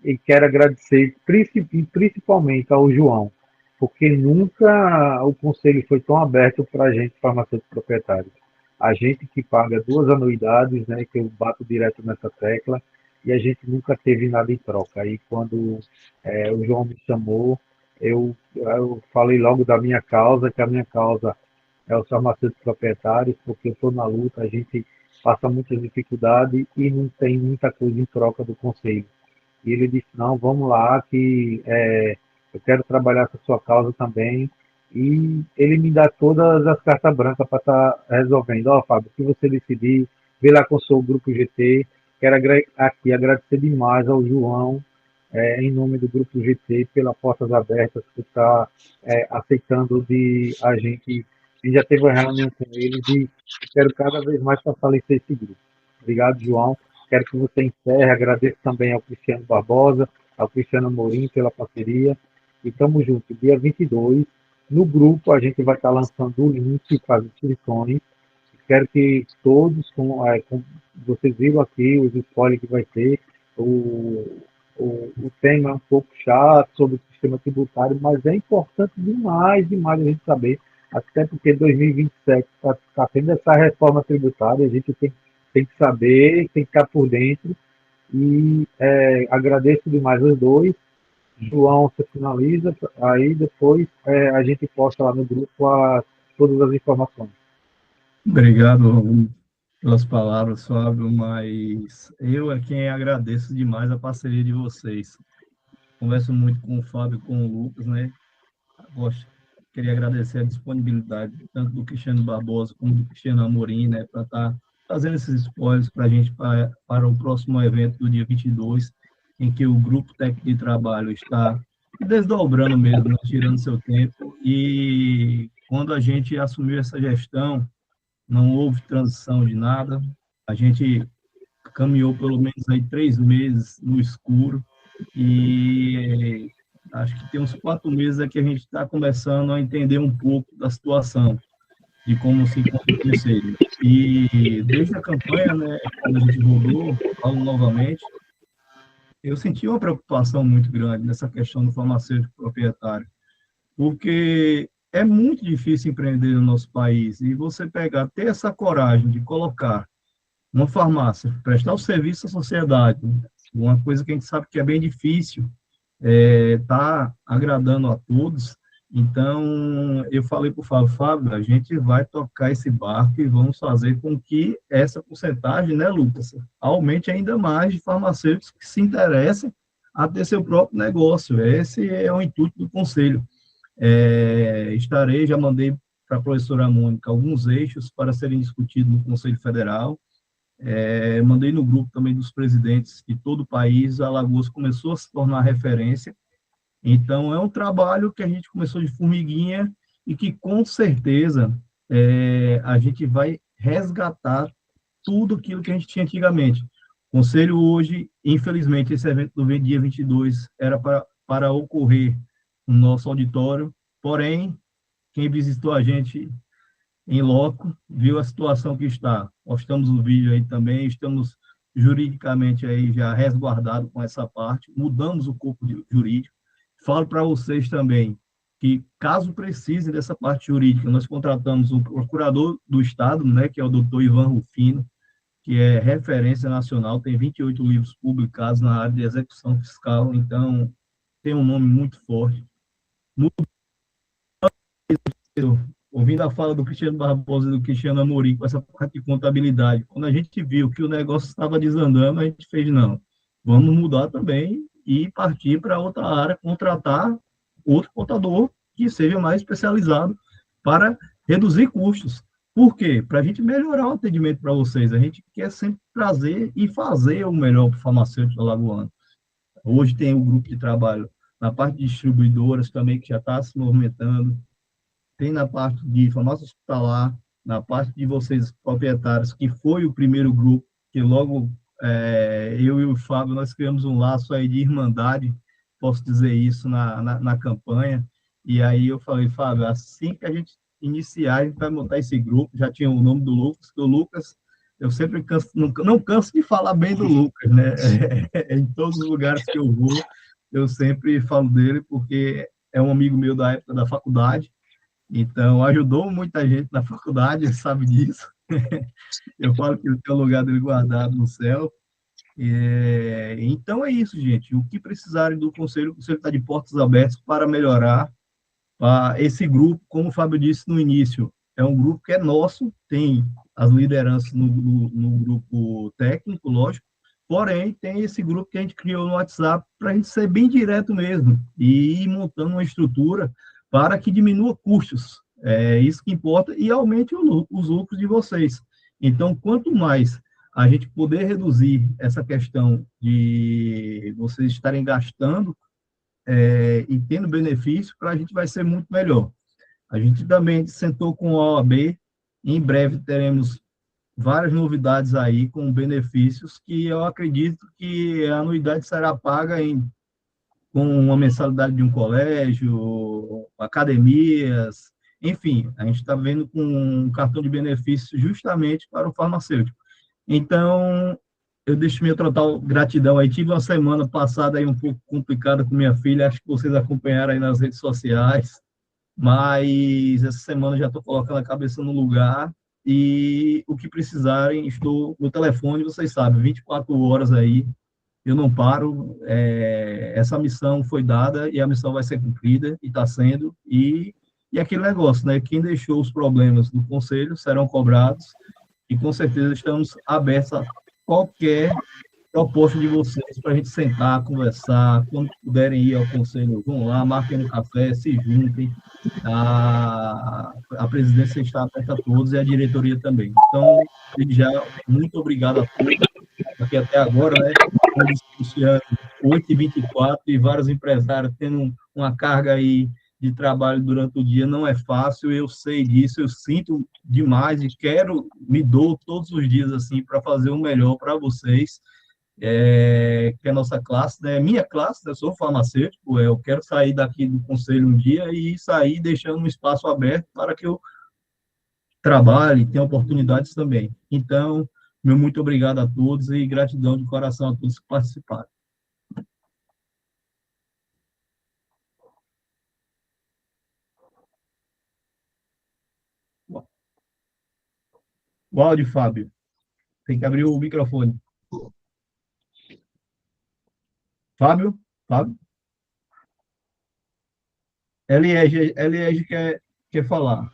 e quero agradecer principalmente ao João, porque nunca o conselho foi tão aberto para a gente, farmacêuticos proprietários. A gente que paga 2 anuidades, né, que eu bato direto nessa tecla, e a gente nunca teve nada em troca. Aí quando o João me chamou, eu falei logo da minha causa, que a minha causa é os farmacêuticos proprietários, porque eu estou na luta, a gente passa muitas dificuldades e não tem muita coisa em troca do conselho. E ele disse, não, vamos lá, que eu quero trabalhar essa sua causa também. E ele me dá todas as cartas brancas para estar resolvendo. Ó, Fábio, se você decidir, vê lá com o seu grupo GT. Quero aqui agradecer demais ao João, em nome do grupo GT, pelas portas abertas, por estar aceitando de a gente já teve uma reunião com eles e eu quero cada vez mais fortalecer esse grupo. Obrigado, João. Quero que você encerre. Agradeço também ao Cristiano Barbosa, ao Cristiano Amorim pela parceria. E estamos juntos. Dia 22, no grupo, a gente vai estar lançando o link para as inscrições. Quero que todos, vocês viram aqui os spoilers que vai ter, o tema é um pouco chato sobre o sistema tributário, mas é importante demais, demais a gente saber, até porque 2027 está tendo essa reforma tributária, a gente tem que saber, tem que estar por dentro, e agradeço demais os dois. João, você finaliza, aí depois a gente posta lá no grupo todas as informações. Obrigado pelas palavras, Fábio, mas eu é quem agradeço demais a parceria de vocês. Converso muito com o Fábio e com o Lucas, né? Queria agradecer a disponibilidade tanto do Cristiano Barbosa como do Cristiano Amorim, né, para estar fazendo esses spoilers para a gente para o próximo evento do dia 22, em que o grupo técnico de trabalho está desdobrando mesmo, né, tirando seu tempo, e quando a gente assumiu essa gestão, não houve transição de nada, a gente caminhou pelo menos aí 3 meses no escuro, e acho que tem uns 4 meses é que a gente está começando a entender um pouco da situação, de como se encontra o conselho. E desde a campanha, né, quando a gente rodou, falo novamente, eu senti uma preocupação muito grande nessa questão do farmacêutico proprietário, porque é muito difícil empreender no nosso país, e você pegar, ter essa coragem de colocar uma farmácia, prestar o serviço à sociedade, uma coisa que a gente sabe que é bem difícil, tá agradando a todos. Então, eu falei para o Fábio, a gente vai tocar esse barco e vamos fazer com que essa porcentagem, né, Lucas, aumente ainda mais de farmacêuticos que se interessem a ter seu próprio negócio. Esse é o intuito do conselho. Já mandei para a professora Mônica alguns eixos para serem discutidos no Conselho Federal. Mandei no grupo também dos presidentes de todo o país. Alagoas começou a se tornar referência. Então, é um trabalho que a gente começou de formiguinha e que, com certeza, a gente vai resgatar tudo aquilo que a gente tinha antigamente. O Conselho hoje, infelizmente, esse evento do dia 22 era para ocorrer no nosso auditório, porém, quem visitou a gente em loco viu a situação que está. Postamos o vídeo aí também, estamos juridicamente aí já resguardado com essa parte, mudamos o corpo jurídico. Falo para vocês também que, caso precisem dessa parte jurídica, nós contratamos um procurador do Estado, né, que é o doutor Ivan Rufino, que é referência nacional, tem 28 livros publicados na área de execução fiscal, então tem um nome muito forte. Ouvindo a fala do Cristiano Barbosa e do Cristiano Amorim com essa parte de contabilidade, quando a gente viu que o negócio estava desandando, a gente fez, não, vamos mudar também e partir para outra área, contratar outro contador que seja mais especializado para reduzir custos. Por quê? Para a gente melhorar o atendimento para vocês. A gente quer sempre trazer e fazer o melhor para o farmacêutico alagoano. Hoje tem um grupo de trabalho na parte de distribuidoras também, que já está se movimentando. Tem na parte de farmácia hospitalar, na parte de vocês proprietários, que foi o primeiro grupo, que logo eu e o Fábio, nós criamos um laço aí de irmandade, posso dizer isso, na campanha. E aí eu falei, Fábio, assim que a gente iniciar, a gente vai montar esse grupo. Já tinha o nome do Lucas, que o Lucas, eu sempre não canso de falar bem do Lucas, né? Em todos os lugares que eu vou, eu sempre falo dele, porque é um amigo meu da época da faculdade, então ajudou muita gente na faculdade, ele sabe disso. Eu falo que ele tem o lugar dele guardado no céu. Então é isso, gente. O que precisarem do conselho, o conselho está de portas abertas para melhorar. Esse grupo, como o Fábio disse no início, é um grupo que é nosso, tem as lideranças no grupo técnico, lógico, porém tem esse grupo que a gente criou no WhatsApp para a gente ser bem direto mesmo e ir montando uma estrutura para que diminua custos. É isso que importa e aumente os lucros de vocês. Então, quanto mais a gente poder reduzir essa questão de vocês estarem gastando e tendo benefício, para a gente vai ser muito melhor. A gente também sentou com a OAB, em breve teremos várias novidades aí com benefícios que eu acredito que a anuidade será paga com uma mensalidade de um colégio, academias, enfim, a gente está vendo com um cartão de benefícios justamente para o farmacêutico. Então, eu deixo minha total gratidão aí. Tive uma semana passada aí um pouco complicada com minha filha, acho que vocês acompanharam aí nas redes sociais, mas essa semana já estou colocando a cabeça no lugar e o que precisarem, estou no telefone, vocês sabem, 24 horas aí, eu não paro. Essa missão foi dada e a missão vai ser cumprida e está sendo, e aquele negócio, né? Quem deixou os problemas do conselho serão cobrados e com certeza estamos abertos a qualquer proposta de vocês para a gente sentar, conversar. Quando puderem ir ao conselho, vão lá, marquem um café, se juntem. A presidência está aberta a todos e a diretoria também. Então, já muito obrigado a todos, porque até agora, né, estamos 8h24 e vários empresários tendo uma carga aí de trabalho durante o dia, não é fácil, eu sei disso, eu sinto demais e me dou todos os dias assim para fazer o melhor para vocês, que é a nossa classe, né, minha classe, eu sou farmacêutico, eu quero sair daqui do conselho um dia e sair deixando um espaço aberto para que eu trabalhe, tenha oportunidades também. Então, meu muito obrigado a todos e gratidão de coração a todos que participaram. O áudio, Fábio. Tem que abrir o microfone. Fábio? Fábio? Eliege quer falar.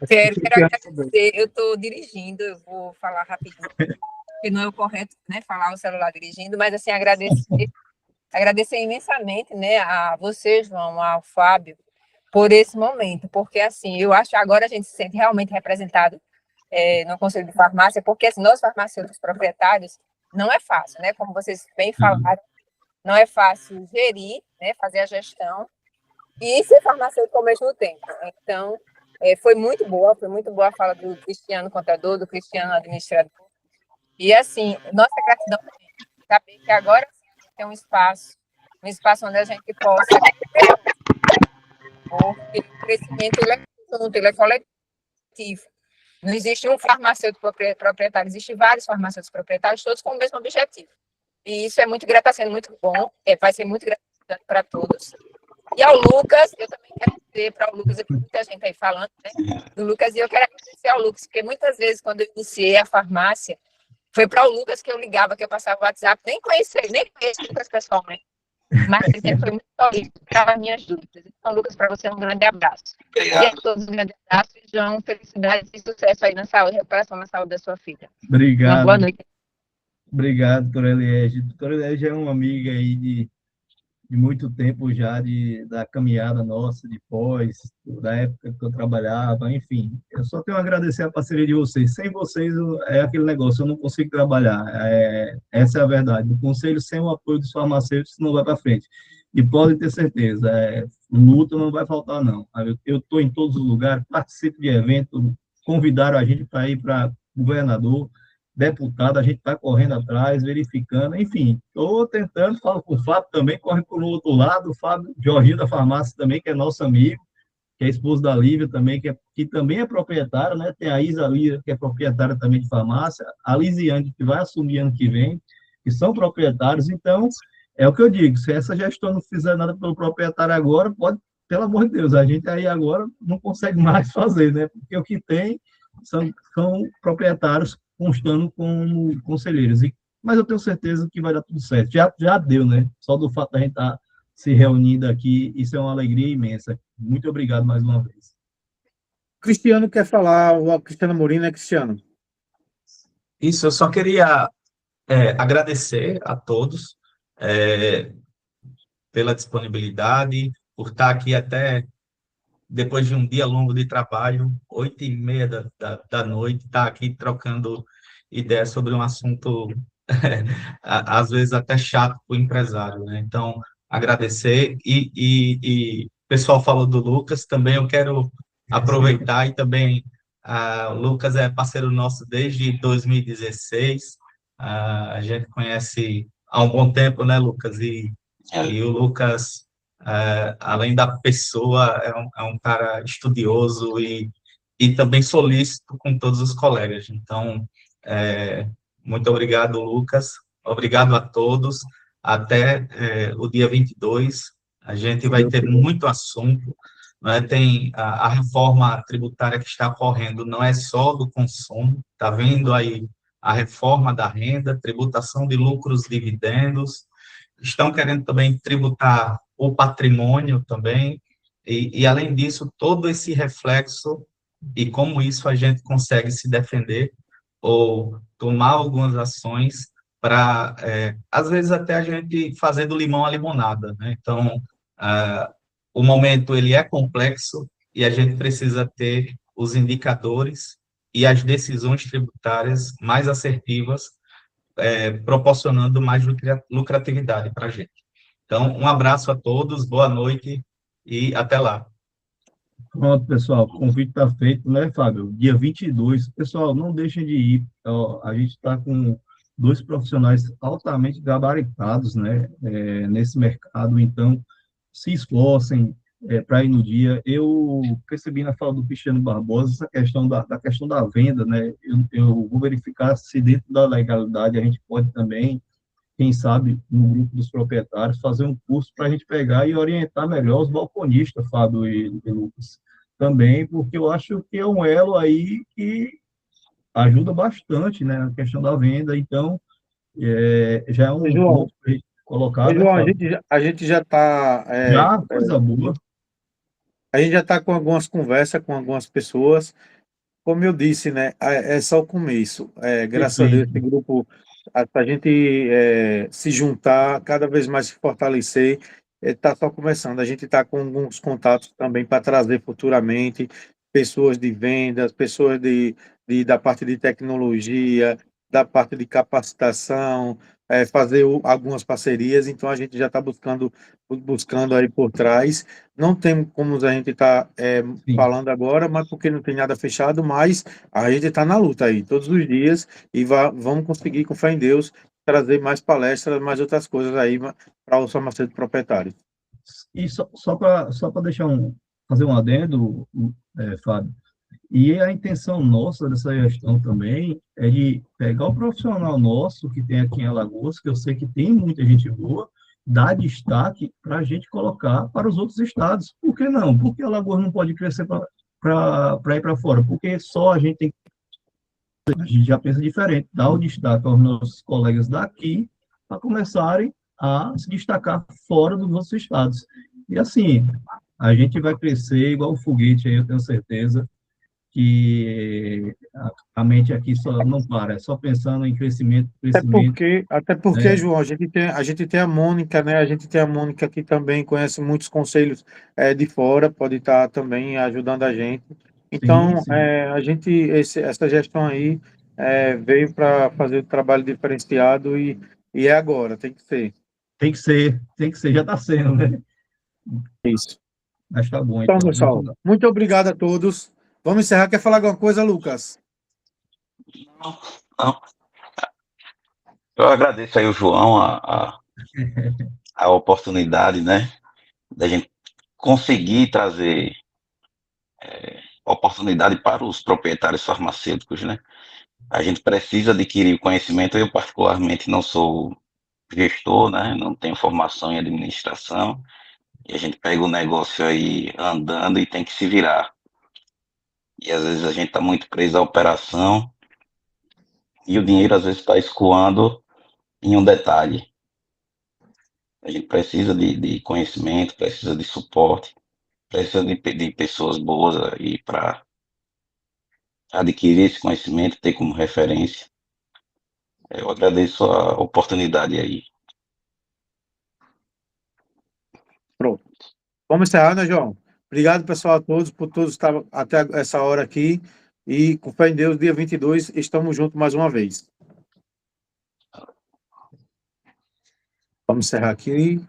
Quero agradecer. Eu estou dirigindo, eu vou falar rapidinho, porque não é o correto, né, falar o celular dirigindo, mas, assim, agradecer imensamente, né, a você, João, ao Fábio, por esse momento, porque, assim, eu acho que agora a gente se sente realmente representado no Conselho de Farmácia, porque, assim, nós farmacêuticos proprietários, não é fácil, né, como vocês bem falaram, não é fácil gerir, né, fazer a gestão e ser farmacêutico ao mesmo tempo. Então, foi muito boa a fala do Cristiano contador, do Cristiano administrador, e, assim, nossa gratidão saber que agora sim, tem um espaço onde a gente possa, porque o crescimento ele é conjunto, ele é coletivo. Não existe um farmacêutico proprietário, existem vários farmacêuticos proprietários, todos com o mesmo objetivo. E isso é muito, está sendo muito bom, vai ser muito gratificante para todos. E ao Lucas, eu também quero dizer para o Lucas, muita gente aí falando, né, do Lucas, e eu quero agradecer ao Lucas, porque muitas vezes, quando eu iniciei a farmácia, foi para o Lucas que eu ligava, que eu passava o WhatsApp, nem conheço o Lucas pessoalmente, mas ele sempre foi muito solícito para as minhas dúvidas. Então, Lucas, para você um grande abraço. Obrigado. E a todos um grande abraço, e João, felicidades e sucesso aí na saúde, recuperação na saúde da sua filha. Obrigado. Uma boa noite. Obrigado, doutora Eliege. Doutora Eliege é uma amiga aí de muito tempo já, da caminhada nossa, de pós, da época que eu trabalhava, enfim. Eu só tenho a agradecer a parceria de vocês. Sem vocês, é aquele negócio, eu não consigo trabalhar. Essa é a verdade. O conselho, sem o apoio dos farmacêuticos, não vai para frente. E podem ter certeza, luta não vai faltar, não. Eu estou em todos os lugares, participo de eventos, convidaram a gente para ir para governador, deputado, a gente está correndo atrás, verificando, enfim, estou tentando, falo com o Fábio também, corre para o outro lado, o Fábio Jorginho da farmácia também, que é nosso amigo, que é esposo da Lívia também, que também é proprietária, né? Tem a Isa Lívia, que é proprietária também de farmácia, a Lisiane, que vai assumir ano que vem, que são proprietários, então, é o que eu digo, se essa gestão não fizer nada pelo proprietário agora, pode, pelo amor de Deus, a gente aí agora não consegue mais fazer, né? Porque o que tem são proprietários constando como conselheiros. Mas eu tenho certeza que vai dar tudo certo. Já deu, né? Só do fato da gente estar se reunindo aqui, isso é uma alegria imensa. Muito obrigado mais uma vez. Cristiano quer falar, o Cristiano Amorim, né, Cristiano? Isso, eu só queria agradecer a todos pela disponibilidade, por estar aqui até depois de um dia longo de trabalho, 8h30 da noite, estar aqui trocando ideias sobre um assunto, às vezes até chato para o empresário, né? Então, agradecer. E o pessoal falou do Lucas, também eu quero aproveitar e também, o Lucas é parceiro nosso desde 2016, a gente conhece há um bom tempo, né, Lucas? E o Lucas, além da pessoa, é um cara estudioso e também solícito com todos os colegas. Então, muito obrigado, Lucas. Obrigado a todos. Até o dia 22, a gente vai ter muito assunto. Né? Tem a reforma tributária que está ocorrendo, não é só do consumo, está vindo aí a reforma da renda, tributação de lucros, dividendos, estão querendo também tributar o patrimônio também, e além disso, todo esse reflexo e como isso a gente consegue se defender ou tomar algumas ações para, às vezes, até a gente fazer do limão a limonada, né? Então, o momento ele é complexo e a gente precisa ter os indicadores e as decisões tributárias mais assertivas, proporcionando mais lucratividade para a gente. Então, um abraço a todos, boa noite e até lá. Pronto, pessoal, o convite está feito, né, Fábio? Dia 22. Pessoal, não deixem de ir. Ó, a gente está com 2 profissionais altamente gabaritados, né, nesse mercado, então, se esforcem para ir no dia. Eu percebi na fala do Cristiano Barbosa essa questão da questão da venda, né? Eu vou verificar se dentro da legalidade a gente pode também, quem sabe, no grupo dos proprietários, fazer um curso para a gente pegar e orientar melhor os balconistas, Fábio e Lucas, também, porque eu acho que é um elo aí que ajuda bastante, né, na questão da venda, então, já é um João, ponto para a gente colocar, né, João, Fábio? a gente já está... Já, coisa boa. A gente já está com algumas conversas com algumas pessoas. Como eu disse, né, é só o começo. Graças a Deus, Perfeito. esse grupo, a gente se juntar, cada vez mais se fortalecer, está só começando. A gente está com alguns contatos também para trazer futuramente pessoas de vendas, pessoas da parte de tecnologia, da parte de capacitação, fazer algumas parcerias. Então, a gente já está buscando aí por trás. Não tem como a gente estar Sim. falando agora, mas porque não tem nada fechado, mas a gente está na luta aí, todos os dias, e vamos conseguir, com fé em Deus, trazer mais palestras, mais outras coisas aí para os farmacêuticos proprietários. E só para fazer um adendo, Fábio, E a intenção nossa dessa gestão também é de pegar o profissional nosso que tem aqui em Alagoas, que eu sei que tem muita gente boa, dar destaque para a gente colocar para os outros estados. Por que não? Por que Alagoas não pode crescer para ir para fora? Porque só a gente tem, a gente já pensa diferente, dar o destaque aos nossos colegas daqui para começarem a se destacar fora dos outros estados. E assim, a gente vai crescer igual o foguete aí, eu tenho certeza que a mente aqui só não para, é só pensando em crescimento, crescimento, Até porque, né? João, a gente tem a Mônica, né? A gente tem a Mônica que também conhece muitos conselhos de fora, pode estar também ajudando a gente. Sim, Então, sim. essa gestão aí veio para fazer o trabalho diferenciado e é agora, tem que ser. Tem que ser, já está sendo, né? Isso. Mas tá bom, Então, então. Muito pessoal, muito obrigado a todos. Vamos encerrar. Quer falar alguma coisa, Lucas? Não, eu agradeço aí o João a oportunidade, né, da gente conseguir trazer oportunidade para os proprietários farmacêuticos, né? A gente precisa adquirir conhecimento. Eu, particularmente, não sou gestor, né? Não tenho formação em administração. E a gente pega o negócio aí andando e tem que se virar. E às vezes a gente está muito preso à operação e o dinheiro às vezes está escoando em um detalhe. A gente precisa de conhecimento, precisa de suporte, precisa de pessoas boas aí para adquirir esse conhecimento, ter como referência. Eu agradeço a oportunidade aí. Pronto. Vamos encerrar, né, João? Obrigado, pessoal, a todos, por todos estar até essa hora aqui. E, com fé em Deus, dia 22, estamos juntos mais uma vez. Vamos encerrar aqui.